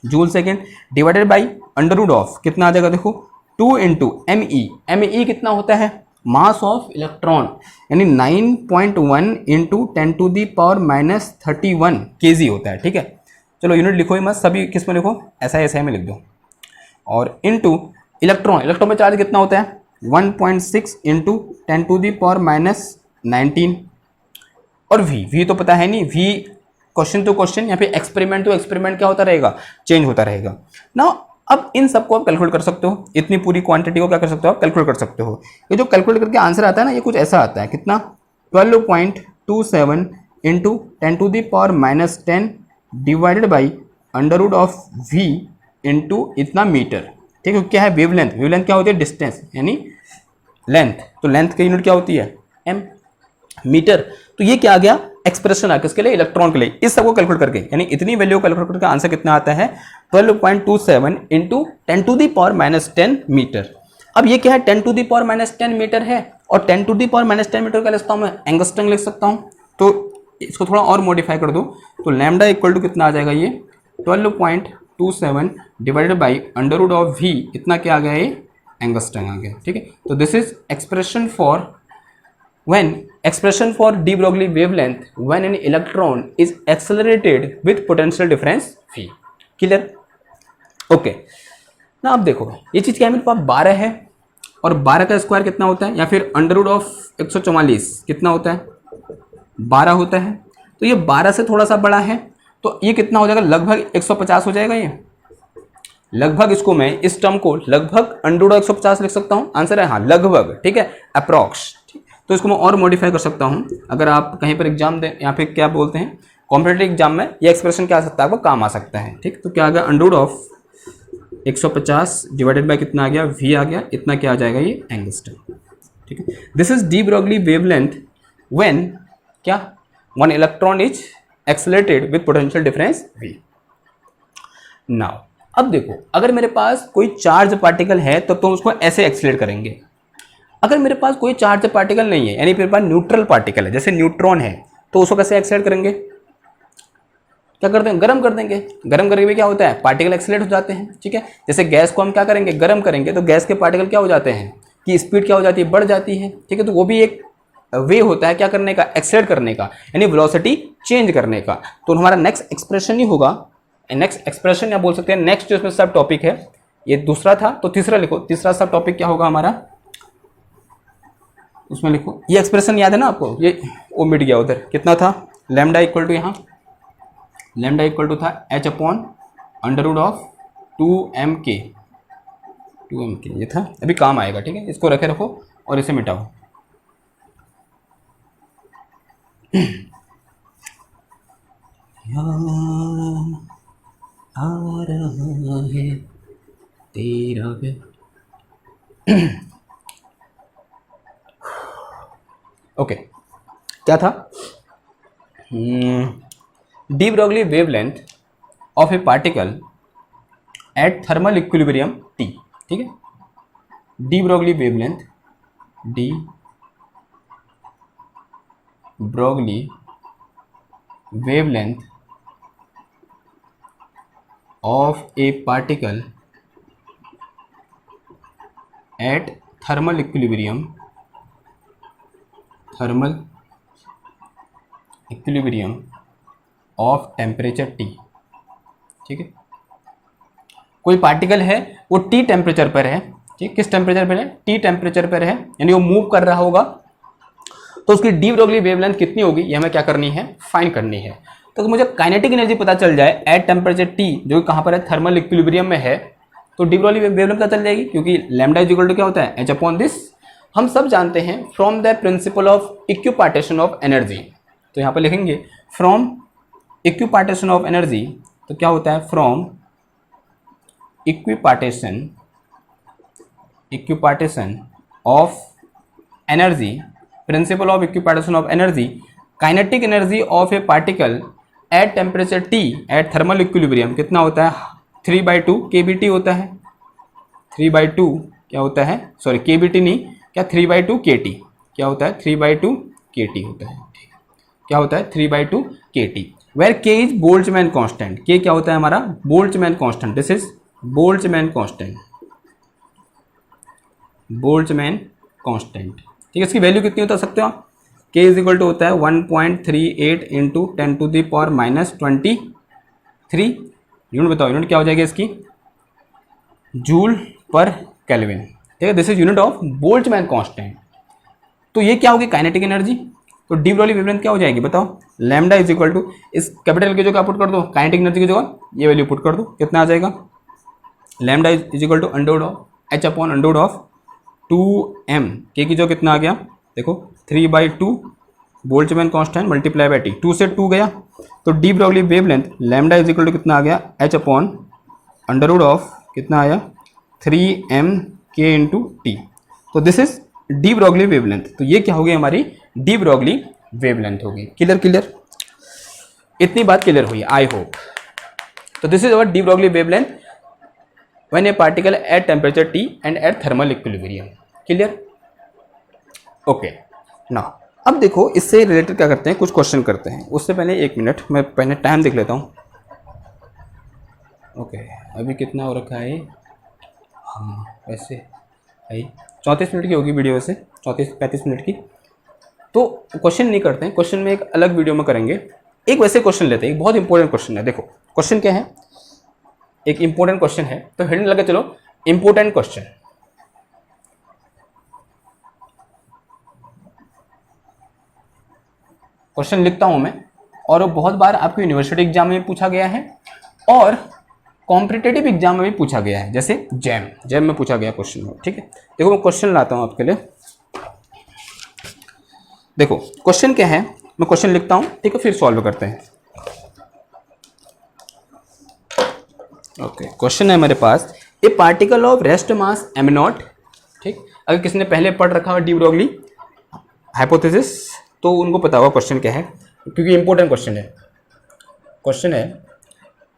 joule second, divided by under root of कितना आ जाएगा, देखो 2 इंटू me कितना होता है, मास ऑफ इलेक्ट्रॉन, यानी 9.1 into 10 to the power minus 31 kg होता है, ठीक है। चलो यूनिट लिखो ही मत, सभी किस में लिखो, ऐसा में लिख दो, और इंटू इलेक्ट्रॉन में चार्ज कितना होता है 1.6 into 10 to the power minus 19, और v तो पता है नहीं, v क्वेश्चन टू क्वेश्चन या फिर एक्सपेरिमेंट टू एक्सपेरिमेंट क्या होता रहेगा, चेंज होता रहेगा ना। अब इन सबको आप कैलकुलेट कर सकते हो, इतनी पूरी क्वांटिटी को क्या कर सकते हो आप, कैलकुलेट कर सकते हो। ये जो कैलकुलेट करके आंसर आता है ना, ये कुछ ऐसा आता है, कितना 12.27 into 10 to the power minus 10 divided by under root of v into इतना मीटर, ठीक है। क्या है वेवलेंथ, वेवलेंथ क्या होती है, डिस्टेंस यानी लेंथ, तो लेंथ की यूनिट क्या होती है, m, मीटर। तो ये क्या आ गया, एक्सप्रेशन आ किसके लिए, इलेक्ट्रॉन के लिए। इस सबको कैलकुलेट करके यानी इतनी वैल्यू कैलकुलेट करके आंसर कितना आता है 12.27 into 10 to the power minus 10 metre. अब ये क्या है, 10 to the power minus 10 metre है, और 10 to the power minus 10 metre का लिखता हूँ मैं, एंगस्ट्रम लिख सकता हूँ। तो इसको थोड़ा और मॉडिफाई कर दो, तो लैम्डा इक्वल टू कितना आ जाएगा, ये 12.27 divided by under root of v, इतना क्या आ गया, ये एंगस्ट्रम आ गया, ठीक है। तो this is expression for de Broglie wavelength when an electron is accelerated with potential difference v, clear, okay ना। अब देखो ये चीज़ क्या है, मेरे पास 12 है, और 12 का स्क्वायर कितना होता है, या फिर अंडर रूट ऑफ 144 कितना होता है, 12 होता है। तो ये 12 से थोड़ा सा बड़ा है, तो ये कितना हो जाएगा, लगभग 150 हो जाएगा ये, लगभग इसको मैं इस टर्म को लगभग अंडर रूट 150 लिख सकता हूँ, आंसर है हाँ लगभग, ठीक है, अप्रॉक्स। तो इसको मैं और मॉडिफाई कर सकता हूँ, अगर आप कहीं पर एग्जाम दें, यहाँ पे क्या बोलते हैं कॉम्पिटेटिव एग्जाम में, ये एक्सप्रेशन क्या आ सकता है, आपको काम आ सकता है, ठीक। तो क्या आ गया, under root of 150 divided by कितना आ गया, v आ गया, इतना क्या आ जाएगा, ये एंगस्ट्रम, ठीक है। This is de Broglie wavelength when क्या, one electron is accelerated with potential difference v। Now अब देखो, अगर मेरे पास कोई चार्ज पार्टिकल है तो उसको ऐसे एक्सेलरेट करेंगे। अगर मेरे पास कोई चार्ज पार्टिकल नहीं है, यानी मेरे पास न्यूट्रल पार्टिकल है, जैसे न्यूट्रॉन है, तो उसको कैसे एक्सेलरेट करेंगे, क्या करते हैं, गर्म कर देंगे। गर्म करके भी क्या होता है, पार्टिकल एक्सेलरेट हो जाते हैं, ठीक है। जैसे गैस को हम क्या करेंगे, गर्म करेंगे, तो गैस के पार्टिकल क्या हो जाते हैं कि स्पीड क्या हो जाती है, बढ़ जाती है, ठीक है। तो वो भी एक वे होता है क्या करने का, एक्सेलरेट करने का, यानी वेलोसिटी चेंज करने का। तो हमारा नेक्स्ट एक्सप्रेशन ही होगा, नेक्स्ट एक्सप्रेशन या बोल सकते हैं नेक्स्ट जो इसमें सब टॉपिक है, ये दूसरा था तो तीसरा लिखो, तीसरा सब टॉपिक क्या होगा हमारा, उसमें लिखो, ये एक्सप्रेशन याद है ना आपको, ये वो मिट गया उधर, कितना था लैम्डा इक्वल टू, यहाँ लैम्डा इक्वल टू था h upon under root of 2mk, ये था, अभी काम आएगा, ठीक है, इसको रखे रखो और इसे मिटाओ। आ रहा है तेरा ओके, क्या था, D Broglie wavelength of a particle eight thermal equilibrium T, ठीक है, de Broglie wavelength, de Broglie wavelength of a particle eight thermal equilibrium of temperature T, ठीक है, कोई पार्टिकल है वो टी टेम्परेचर पर है, ठीक, किस टेम्परेचर पर है, टी टेम्परेचर पर है, यानी वो मूव कर रहा होगा, तो उसकी डी ब्रोगली वेवलेंथ कितनी होगी, ये हमें क्या करनी है, फाइंड करनी है। तो मुझे काइनेटिक एनर्जी पता चल जाए एट टेम्परेचर टी, जो कहाँ पर है, थर्मल इक्विलिब्रियम में है, तो डी ब्रोगली वेवलेंथ पता चल जाएगी, क्योंकि लैम्डा इज इक्वल टू क्या होता है, एच अपॉन दिस, हम सब जानते हैं from the principal of equipartition of energy, तो यहाँ पर लिखेंगे फ्रॉम इक्विपार्टीशन ऑफ एनर्जी, तो क्या होता है, from equipartition of energy, principle of equipartition of energy, kinetic energy of a particle at temperature T at thermal equilibrium कितना होता है, 3/2 kBT होता है, 3/2 क्या होता है, सॉरी kBT नहीं, क्या 3/2 kT, क्या होता है, 3/2 kT होता है, क्या होता है, 3/2 kT, where k is Boltzmann constant, k क्या होता है हमारा, Boltzmann constant, this is Boltzmann constant, Boltzmann constant, ठीक है, इसकी वैल्यू कितनी होता सकते हो आप, k इज इक्वल टू होता है 1.38 इंटू 10⁻23, यूनिट बताओ, यूनिट क्या हो जाएगी इसकी, जूल पर केल्विन, ठीक है, this is unit of Boltzmann constant. तो ये क्या होगी, काइनेटिक एनर्जी, तो डी ब्रोगली वेवलेंथ क्या हो जाएगी बताओ, लैम्डा इज इक्वल टू, इस कैपिटल की जगह पुट कर दो, काइनेटिक एनर्जी की जगह ये वैल्यू पुट कर दो, कितना आ जाएगा, lambda is equal to under root of H upon under root of 2m, के की जो कितना आ गया, देखो 3/2 Boltzmann constant multiply by T, 2 से 2 गया, तो de Broglie wavelength lambda is equal to कितना आ गया, h upon under root of कितना आया 3mk इंटू टी, तो this is de Broglie wavelength, तो ये क्या होगी हमारी डी ब्रोगली वेवलेंथ होगी। क्लियर, इतनी बात क्लियर हुई, आई होप। तो this is our de Broglie wavelength when a particle at temperature T and at thermal equilibrium. Clear, okay. Now अब देखो इससे रिलेटेड क्या करते हैं, कुछ क्वेश्चन करते हैं, उससे पहले 1 मिनट मैं पहले टाइम देख लेता हूँ। ओके, अभी कितना हो रखा है, हाँ वैसे है 34 मिनट की होगी वीडियो, वैसे 34-35 मिनट की। तो क्वेश्चन नहीं करते हैं, क्वेश्चन में एक अलग वीडियो में करेंगे। एक वैसे क्वेश्चन लेते हैं, एक बहुत इंपॉर्टेंट क्वेश्चन है। देखो क्वेश्चन क्या है, एक इंपॉर्टेंट क्वेश्चन है, तो हेडिंग लगा चलो इंपॉर्टेंट क्वेश्चन। क्वेश्चन लिखता हूं मैं, और वो बहुत बार आपके यूनिवर्सिटी एग्जाम में पूछा गया है और कॉम्पिटिटिव एग्जाम में भी पूछा गया है, जैसे जैम में पूछा गया क्वेश्चन हो। ठीक है, देखो मैं क्वेश्चन लाता हूं आपके लिए। देखो क्वेश्चन क्या है, मैं क्वेश्चन लिखता हूं, ठीक है, फिर सॉल्व करते हैं। ओके, क्वेश्चन है मेरे पास, a particle of rest mass m0। ठीक, अगर किसी ने पहले पढ़ रखा हो डी ब्रोगली हाइपोथेसिस तो उनको पता होगा क्वेश्चन क्या है, क्योंकि इंपॉर्टेंट क्वेश्चन है। क्वेश्चन है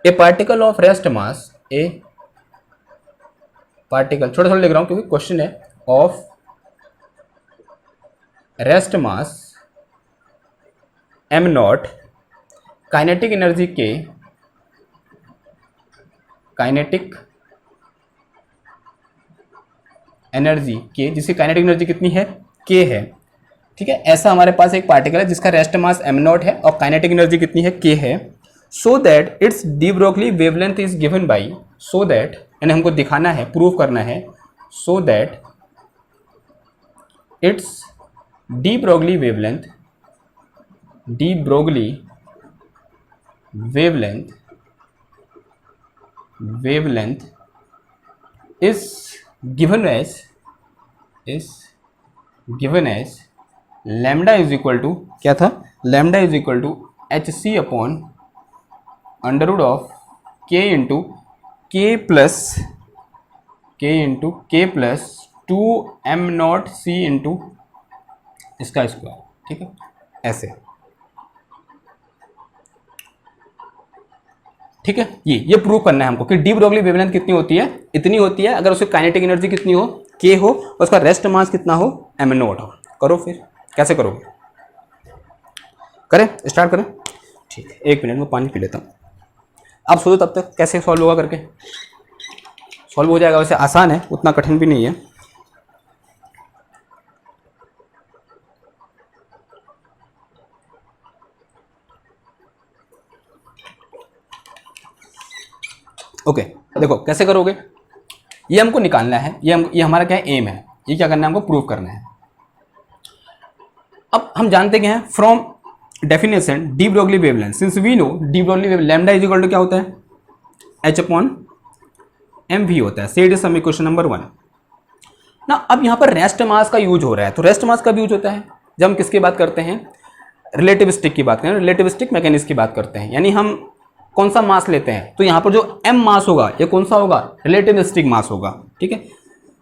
ए particle of rest mass, A particle, थोड़ा थोड़ा लिख रहा हूं क्योंकि क्वेश्चन है, of rest mass m0 kinetic energy K, kinetic energy के, जिसकी काइनेटिक एनर्जी कितनी है, k है। ठीक है, ऐसा हमारे पास एक पार्टिकल है जिसका रेस्ट मास m0 है और काइनेटिक एनर्जी कितनी है, k है। So that it's D Broglie wavelength is given by, so that यानी हमको दिखाना है, प्रूव करना है, so that it's D Broglie wavelength is given as lambda is equal to क्या था, lambda is equal to hc upon under root of k into K plus 2m0c into इसका स्क्वायर, ठीक है, ऐसे, ठीक है। ये प्रूव करना है हमको कि डी ब्रोगली वेवलेंथ कितनी होती है, इतनी होती है अगर उसकी काइनेटिक एनर्जी कितनी हो, के हो, और उसका रेस्ट मास कितना हो, m0 हो। करो फिर, कैसे करोगे, करें, स्टार्ट करें। ठीक है, 1 मिनट में पानी पी लेता हूँ, आप सोचो तब तक कैसे सॉल्व होगा, करके सॉल्व हो जाएगा। वैसे आसान है, उतना कठिन भी नहीं है। ओके, देखो कैसे करोगे, ये हमको निकालना है, ये हमारा क्या है, एम है, ये क्या करना है, हमको प्रूव करना है। अब हम जानते क्या है, from definition de Broglie wavelength, since we know de Broglie wavelength lambda is equal to क्या होता है, h अपॉन एम वी होता है। Say it is some equation number 1 ना। अब यहाँ पर रेस्ट मास का यूज हो रहा है, तो रेस्ट मास कब यूज होता है, जब हम किसकी बात करते हैं, रिलेटिविस्टिक की बात करें, रिलेटिविस्टिक मैकेनिक्स की बात करते हैं, यानी हम कौन सा मास लेते हैं, तो यहाँ पर जो m मास होगा ये कौन सा होगा, रिलेटिविस्टिक मास होगा, ठीक है,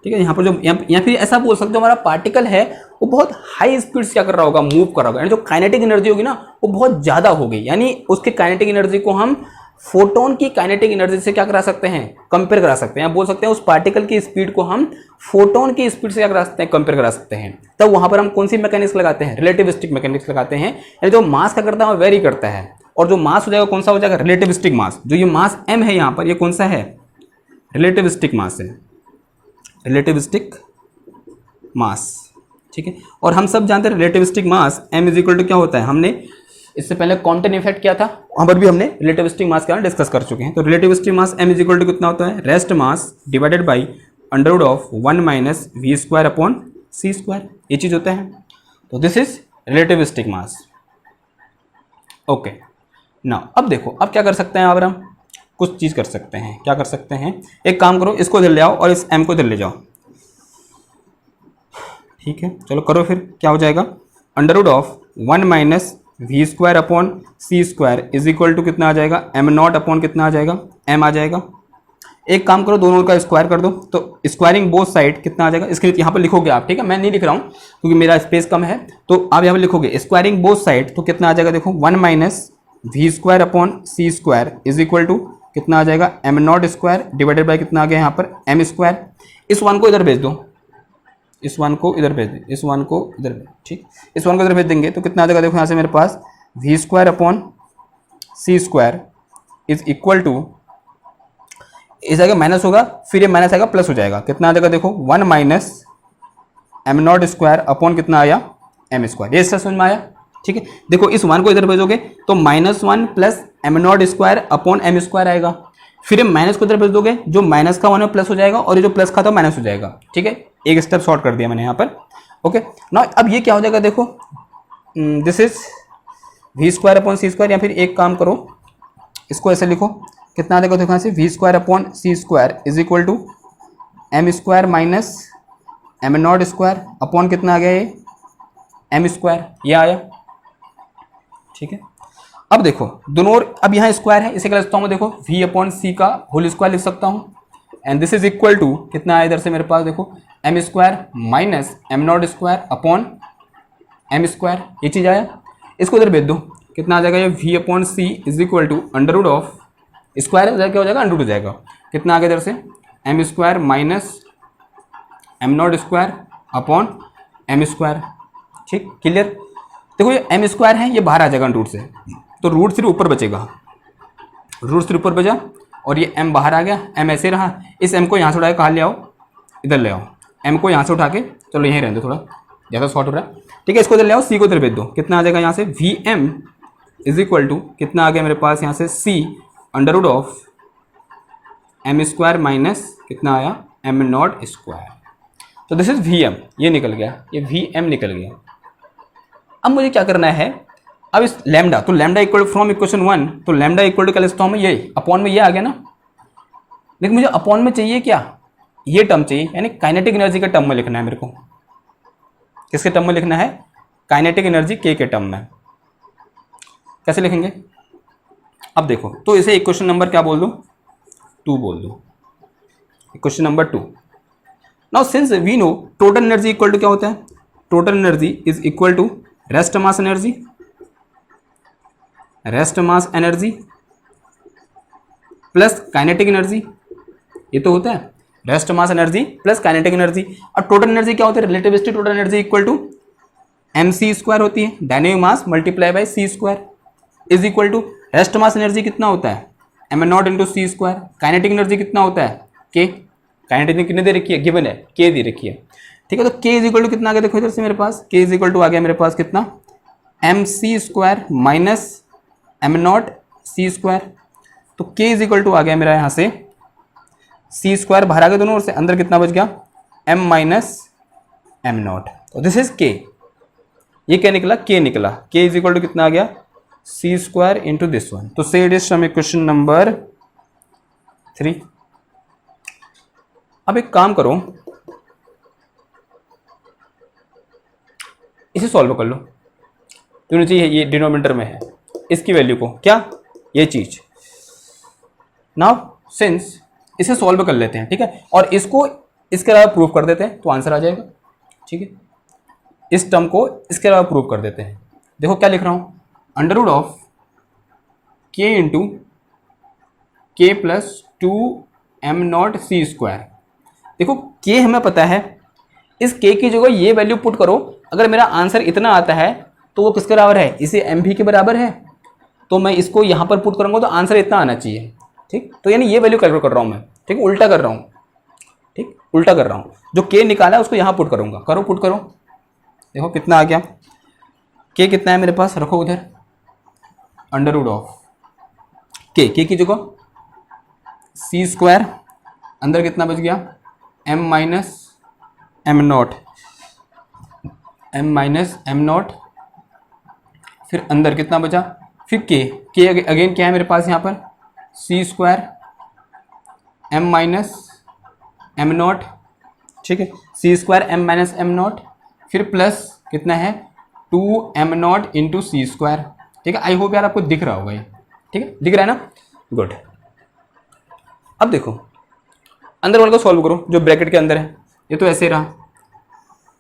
ठीक है। यहाँ पर जो या फिर ऐसा बोल सकते हो हमारा पार्टिकल है वो बहुत हाई स्पीड से क्या कर रहा होगा, मूव कर रहा होगा, यानी जो काइनेटिक एनर्जी होगी ना वो बहुत ज़्यादा होगी, यानी उसके काइनेटिक एनर्जी को हम फोटोन की काइनेटिक एनर्जी से क्या करा सकते हैं, कंपेयर करा सकते हैं। बोल सकते हैं उस पार्टिकल की स्पीड को हम फोटोन की स्पीड से क्या करा सकते हैं, कंपेयर करा सकते हैं। तब वहाँ पर हम कौन सी मैकेनिक्स लगाते हैं, रिलेटिविस्टिक मैकेनिक्स लगाते हैं, यानी जो मास का करता है वो वेरी करता है, और जो मास हो जाएगा कौन सा हो जाएगा, रिलेटिविस्टिक मास। जो ये मास m है यहाँ पर, ये कौन सा है, रिलेटिविस्टिक मास है, रिलेटिविस्टिक मास, ठीक है। और हम सब जानते हैं relativistic mass m is equal to क्या होता है, हमने इससे पहले क्वांटम इफेक्ट किया था, वहाँ पर भी हमने रिलेटिविस्टिक मास के बारे में डिस्कस कर चुके हैं। तो relativistic mass m is equal to कितना होता है, rest mass divided by under root of 1 minus V square upon C square, ये चीज़ होता है। तो this is relativistic mass. Okay ना, अब देखो अब क्या कर सकते हैं, अब हम कुछ चीज़ कर सकते हैं, क्या कर सकते हैं, एक काम करो, इसको इधर ले आओ और इस m को इधर ले जाओ, ठीक है, चलो करो फिर, क्या हो जाएगा, under root of 1 minus V square upon C square is equal to कितना आ जाएगा, m0 अपॉन कितना आ जाएगा, m आ जाएगा। एक काम करो, दोनों का स्क्वायर कर दो, तो स्क्वायरिंग बोथ साइड कितना आ जाएगा, इसके लिए यहाँ पर लिखोगे आप, ठीक है, मैं नहीं लिख रहा हूँ क्योंकि मेरा स्पेस कम है, तो आप यहाँ पर लिखोगे स्क्वायरिंग बोथ साइड, तो कितना आ जाएगा, देखो 1 minus V square upon C square is equal to कितना आ जाएगा, m0 स्क्वायर डिवाइडेड बाई कितना आ गया यहाँ पर m स्क्वायर। इस 1 को इधर भेज दो, इस 1 को इधर भेज दें, इस 1 को इधर, ठीक, इस 1 को इधर भेज देंगे तो कितना आ जाएगा, देखो यहाँ से मेरे पास V square upon C square is equal to, इस जगह माइनस होगा, फिर ये माइनस आएगा प्लस हो जाएगा, कितना आ जाएगा, देखो 1 माइनस m0 स्क्वायर अपॉन कितना आया, m स्क्वायर। ये इससे समझ में आया, ठीक है। देखो इस 1 को इधर भेजोगे तो -1 plus m0 square upon m square आएगा, फिर ये माइनस को इधर भेज दोगे, जो माइनस का 1 प्लस हो जाएगा और ये जो प्लस का था माइनस हो जाएगा, ठीक है। एक स्टेप शॉर्ट कर दिया मैंने यहाँ पर, ओके ना। अब ये क्या हो जाएगा, देखो this is V square upon C square, या फिर एक काम करो, इसको ऐसे लिखो, कितना आ जाएगा, देखो यहाँ से V square upon C square is equal to m square minus m0 square upon कितना आ गया, ये m स्क्वायर, ये आया, ठीक है। अब देखो दोनों ओर, अब यहाँ स्क्वायर है, इसे क्या लिख सकता हूँ, देखो v अपॉन सी का होल स्क्वायर लिख सकता हूँ, and this is equal to कितना आया इधर से मेरे पास, देखो m square minus m0 square upon m square, ये चीज़ आया। इसको इधर भेज दो, कितना आ जाएगा, ये v upon C is equal to under root of square है, क्या हो जाएगा, अंडर रूट हो जाएगा, कितना आ गया इधर से m square minus m0 square upon m square, ठीक, क्लियर। देखो ये m स्क्वायर है, ये बाहर आ जाएगा रूट से, तो रूट सिर्फ ऊपर बचेगा, रूट सिर्फ ऊपर बचा, और ये m बाहर आ गया, m ऐसे रहा। इस m को यहाँ से उठा के कहाँ ले आओ, इधर ले आओ, m को यहाँ से उठा के, चलो यहीं रहने दो, थोड़ा ज़्यादा शॉर्ट हो रहा है, ठीक है। इसको इधर ले आओ, c को इधर भेज दो, कितना आ जाएगा यहाँ से Vm इज इक्वल टू कितना आ गया मेरे पास यहाँ से c under root of m square minus कितना आया m0 स्क्वायर। तो दिस इज Vm, ये निकल गया, ये Vm निकल गया, अब मुझे क्या करना है, अब इस लैम्डा, तो लैम्डा इक्वल फ्रॉम इक्वेशन 1, तो लैम्डा इक्वल टू क्या लिखता हूँ मैं, ये अपॉन में ये आ गया ना, लेकिन मुझे अपॉन में चाहिए क्या, ये टर्म चाहिए, यानी काइनेटिक एनर्जी के टर्म में लिखना है मेरे को। किसके टर्म में लिखना है, काइनेटिक एनर्जी के टर्म में। कैसे लिखेंगे, अब देखो, तो इसे इक्वेशन नंबर क्या बोल दो, 2 बोल दो, equation number 2। Now since we know total energy equal to क्या होता है, total energy is equal to rest mass energy, rest mass energy plus kinetic energy, ये तो होता है rest mass energy plus kinetic energy. और टोटल एनर्जी क्या होती है, relativistic total energy equal to mc² होती है, dynamic mass multiply by c² is equal to rest mass energy कितना होता है m0 into c², kinetic energy कितना होता है k, काइनेटिक एनर्जी कितने दे रखी है, गिवन है k दे रखी है, ठीक है। तो k इज इक्वल टू कितना आ गया, देखो इधर से मेरे पास k इज इक्वल टू आ गया मेरे पास कितना, mc² माइनस m0 c², तो k इज इक्वल टू आ गया मेरा यहाँ से c² बाहर आ गया दोनों ओर से, अंदर कितना बच गया m माइनस m0, तो दिस इज k। ये क्या निकला, k निकला, k इज इक्वल टू कितना आ गया c² इंटू दिस वन। तो से it is from equation number 3। अब एक काम करो, इसे सॉल्व कर लो, तो चाहिए ये डिनोमिनेटर में है, इसकी वैल्यू को क्या, ये चीज। नाउ सिंस इसे सॉल्व कर लेते हैं, ठीक है, और इसको इसके अलावा प्रूव कर देते हैं तो आंसर आ जाएगा, ठीक है। इस टर्म को इसके अलावा प्रूव कर देते हैं। देखो क्या लिख रहा हूं, under root of k into K plus 2m0 c²। देखो k हमें पता है, इस k की जगह ये वैल्यू पुट करो, अगर मेरा आंसर इतना आता है तो वो किसके बराबर है, इसे mv के बराबर है, तो मैं इसको यहां पर पुट करूंगा तो आंसर इतना आना चाहिए, ठीक। तो यानी ये वैल्यू कैलकुलेट कर रहा हूं मैं, ठीक, उल्टा कर रहा हूं, ठीक, उल्टा कर रहा हूं, जो k निकाला है उसको यहां पुट करूंगा, करो पुट करो, देखो कितना आ गया, k कितना है मेरे पास, रखो उधर, अंडर रूट ऑफ k की जगह c², अंदर कितना बच गया m माइनस m0, फिर अंदर कितना बचा, फिर k अगेन क्या है मेरे पास यहाँ पर c² m माइनस m0, ठीक है, c² m माइनस m0, फिर प्लस कितना है 2m0 इंटू c², ठीक है। आई होप यार आपको दिख रहा होगा ये, ठीक है, दिख रहा है ना, गुड। अब देखो अंदर वाले को सॉल्व करो, जो ब्रैकेट के अंदर है, ये तो ऐसे रहा,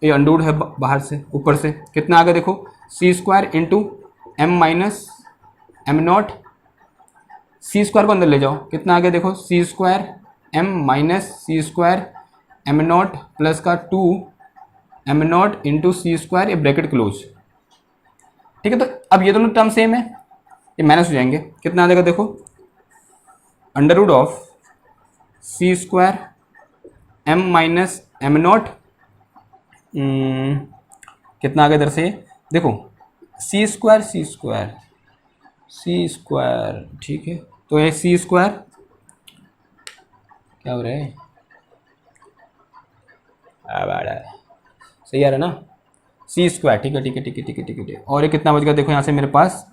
ये अंडरवुड है बाहर से, ऊपर से कितना आ गया देखो c² into m minus m0, c² को अंदर ले जाओ, कितना आ गया देखो c² m minus c² m0 plus का 2m0 इंटू c², ये ब्रैकेट क्लोज, ठीक है। तो अब ये दोनों टर्म सेम है, ये माइनस हो जाएंगे, कितना आ जाएगा देखो under root of c² m minus m0, कितना आ गया इधर से देखो c², ठीक है, तो ये c² क्या हो रहा है, सही आ रहा है ना, c², ठीक है, और ये कितना बच गया देखो यहाँ से मेरे पास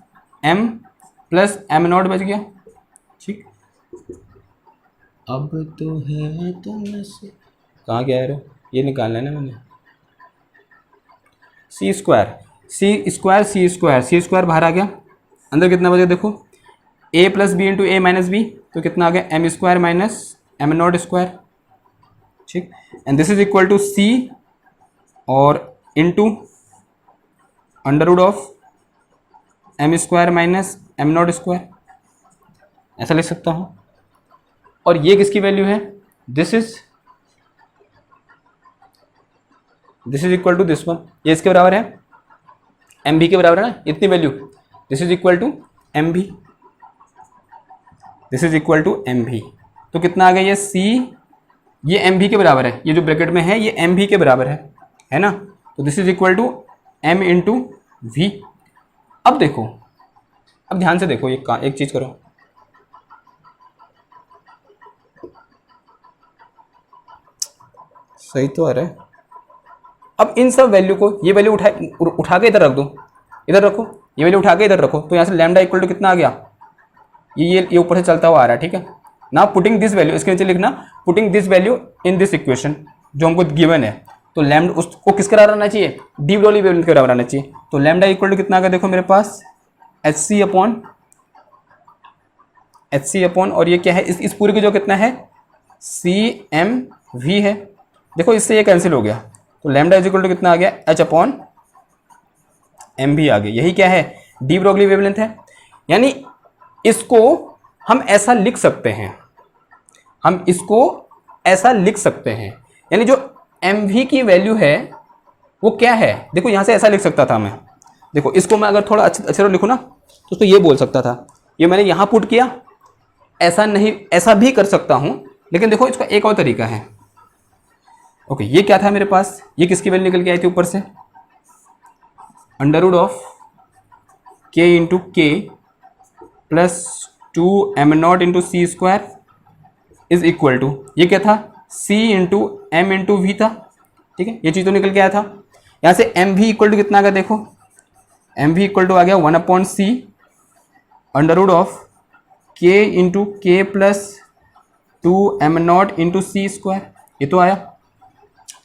m प्लस m0 बच गया, ठीक। अब तो है तुम से कहाँ गया यार, ये निकालना है ना मैंने, c² बाहर आ गया, अंदर कितना बच गया देखो a plus B into A minus B, तो कितना आ गया m² माइनस m0², ठीक, and this is equal to c और into under root of m² minus m0², ऐसा लिख सकता हूँ। और ये किसकी वैल्यू है, this is equal to this one, ये इसके बराबर है, mv के बराबर है ना, इतनी value, this is equal to mv, तो कितना आ गया ये c, ये mv के बराबर है, ये जो ब्रैकेट में है ये mv के बराबर है ना, तो this is equal to m into v। अब देखो, अब ध्यान से देखो, एक चीज करो, सही तो आ रहा है। अब इन सब वैल्यू को, ये वैल्यू उठा के इधर रख दो, इधर रखो, ये वैल्यू उठा के इधर रखो, तो यहाँ से लैम्डा इक्वल टू कितना आ गया, ये ऊपर से चलता हुआ आ रहा है, ठीक है ना। पुटिंग दिस वैल्यू, इसके नीचे लिखना putting this value in this equation जो हमको गिवन है, तो लैम्डा उसको किसके बराबर आना चाहिए, डी ब्रॉगली वेवलेंथ के बराबर आना चाहिए। तो लैम्डा इक्वल टू कितना आ गया देखो मेरे पास एच सी अपॉन और ये क्या है, इस पूरे की जो कितना है सी एम वी है। देखो इससे ये कैंसिल हो गया, तो लैम्डा इज इक्वल टू कितना आ गया एच अपॉन एम भी आ गया। यही क्या है, डी ब्रॉगली वेवलेंथ है। यानी इसको हम ऐसा लिख सकते हैं, हम इसको ऐसा लिख सकते हैं, यानी जो एम वी की वैल्यू है वो क्या है, देखो यहाँ से ऐसा लिख सकता था मैं, देखो इसको मैं अगर थोड़ा अच्छे से लिखूँ ना तो ये बोल सकता था, ये मैंने यहाँ पुट किया, ऐसा नहीं, ऐसा भी कर सकता हूँ, लेकिन देखो इसका एक और तरीका है। ओके, ये क्या था मेरे पास, ये किसकी वैल्यू निकल के आई थी ऊपर से, under root of K into K plus 2m0 into C square is equal to, ये क्या था c into M into V था, ठीक है, ये चीज़ तो निकल के आया था। यहाँ से एम वी इक्वल टू कितना आ गया देखो, एम वी इक्वल टू आ गया 1/c under root of K into K plus 2m0 into C square, ये तो आया,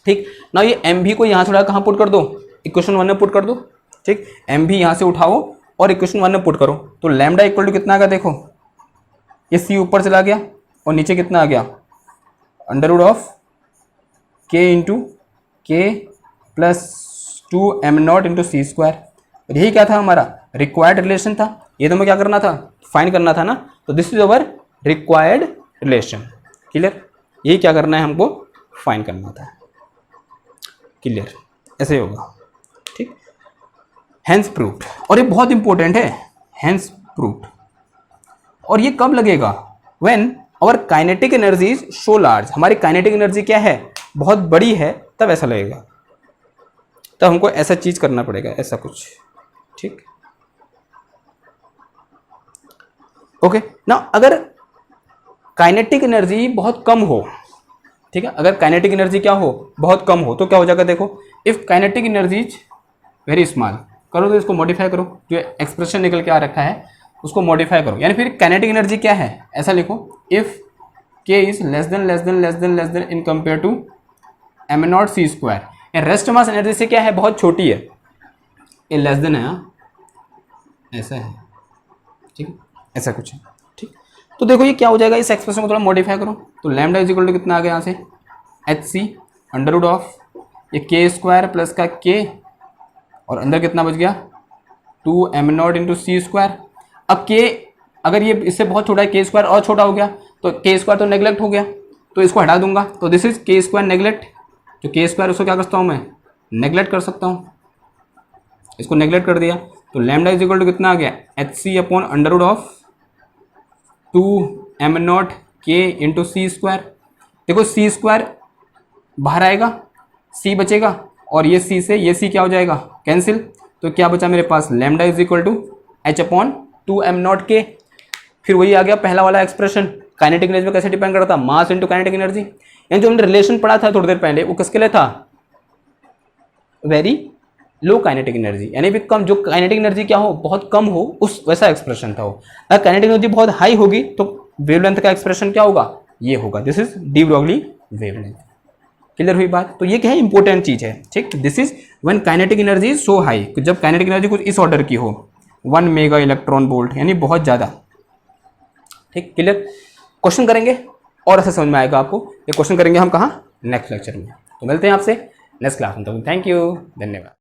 ठीक ना। ये एम भी को यहाँ थोड़ा कहाँ पुट कर दो, इक्वेशन 1 में पुट कर दो, ठीक, एम भी यहाँ से उठाओ और इक्वेशन 1 में पुट करो, तो लैम्डा इक्वल टू कितना आ गया देखो, ये सी ऊपर चला गया और नीचे कितना आ गया under root of K into K plus 2m0 into C square. यही क्या था हमारा रिक्वायर्ड रिलेशन था, ये तो हमें क्या करना था, फाइंड करना था ना, तो this is our required relation, clear, यही क्या करना है हमको, फाइंड करना था, क्लियर, ऐसे होगा, ठीक। हेंस प्रूव्ड, और ये बहुत इंपॉर्टेंट है, हेंस प्रूव्ड, और ये कब लगेगा, when our kinetic energy is so large, हमारी काइनेटिक एनर्जी क्या है, बहुत बड़ी है, तब ऐसा लगेगा, तब हमको ऐसा चीज करना पड़ेगा, ऐसा कुछ, ठीक। ओके ना, अगर काइनेटिक एनर्जी बहुत कम हो, ठीक है, अगर काइनेटिक एनर्जी क्या हो, बहुत कम हो, तो क्या हो जाएगा देखो, if kinetic energy is very small, करो तो इसको मॉडिफाई करो, जो एक्सप्रेशन निकल के आ रखा है उसको मॉडिफाई करो, यानी फिर काइनेटिक एनर्जी क्या है, ऐसा लिखो if K is less than in compare to m0 C square, rest mass energy से क्या है, बहुत छोटी है, ये लेस देन है, ऐसा है, ठीक है, ऐसा कुछ है, ठीक। तो देखो ये क्या हो जाएगा, इस एक्सप्रेशन को थोड़ा मॉडिफाई करो, तो लैम्डा इज इक्वल टू कितना आ गया यहाँ से H C under root of ये के स्क्वायर प्लस का के, और अंदर कितना बच गया 2m0 इंटू सी स्क्वायर। अब के अगर ये इससे बहुत छोटा है, के स्क्वायर और छोटा हो गया, तो के स्क्वायर तो नेग्लेक्ट हो गया, तो इसको हटा दूंगा, तो दिस इज के स्क्वायर नेग्लेक्ट, जो के स्क्वायर उसको क्या करता हूँ मैं, नेग्लेक्ट कर सकता हूँ, इसको नेग्लेक्ट कर दिया, तो लैम्डा इज इक्वल टू कितना आ गया H C upon under root of 2m0 K into C square. देखो सी स्क्वायर बाहर आएगा, सी बचेगा, और ये सी से ये सी क्या हो जाएगा कैंसिल, तो क्या बचा मेरे पास lambda is equal to H upon 2m0 K. फिर वही आ गया पहला वाला एक्सप्रेशन, काइनेटिक एनर्जी में कैसे डिपेंड करता था, मास इनटू काइनेटिक एनर्जी, यानी जो हमने रिलेशन पढ़ा था थोड़ी देर पहले वो किसके लिए था, वेरी लो काइनेटिक एनर्जी, यानी भी कम, जो काइनेटिक एनर्जी क्या हो बहुत कम हो, उस वैसा एक्सप्रेशन था वो। अगर काइनेटिक एनर्जी बहुत हाई होगी तो वेवलेंथ का एक्सप्रेशन क्या होगा, ये होगा, this is de Broglie wavelength, clear हुई बात। तो ये क्या है, इंपॉर्टेंट चीज है, ठीक, this is when kinetic energy is so high, जब काइनेटिक एनर्जी कुछ इस ऑर्डर की हो 1 मेगा इलेक्ट्रॉन वोल्ट, यानी बहुत ज्यादा, ठीक, क्लियर। क्वेश्चन करेंगे और ऐसा समझ में आएगा आपको, ये क्वेश्चन करेंगे हम कहाँ, नेक्स्ट लेक्चर में। तो मिलते हैं आपसे नेक्स्ट क्लास में, तो थैंक यू, धन्यवाद।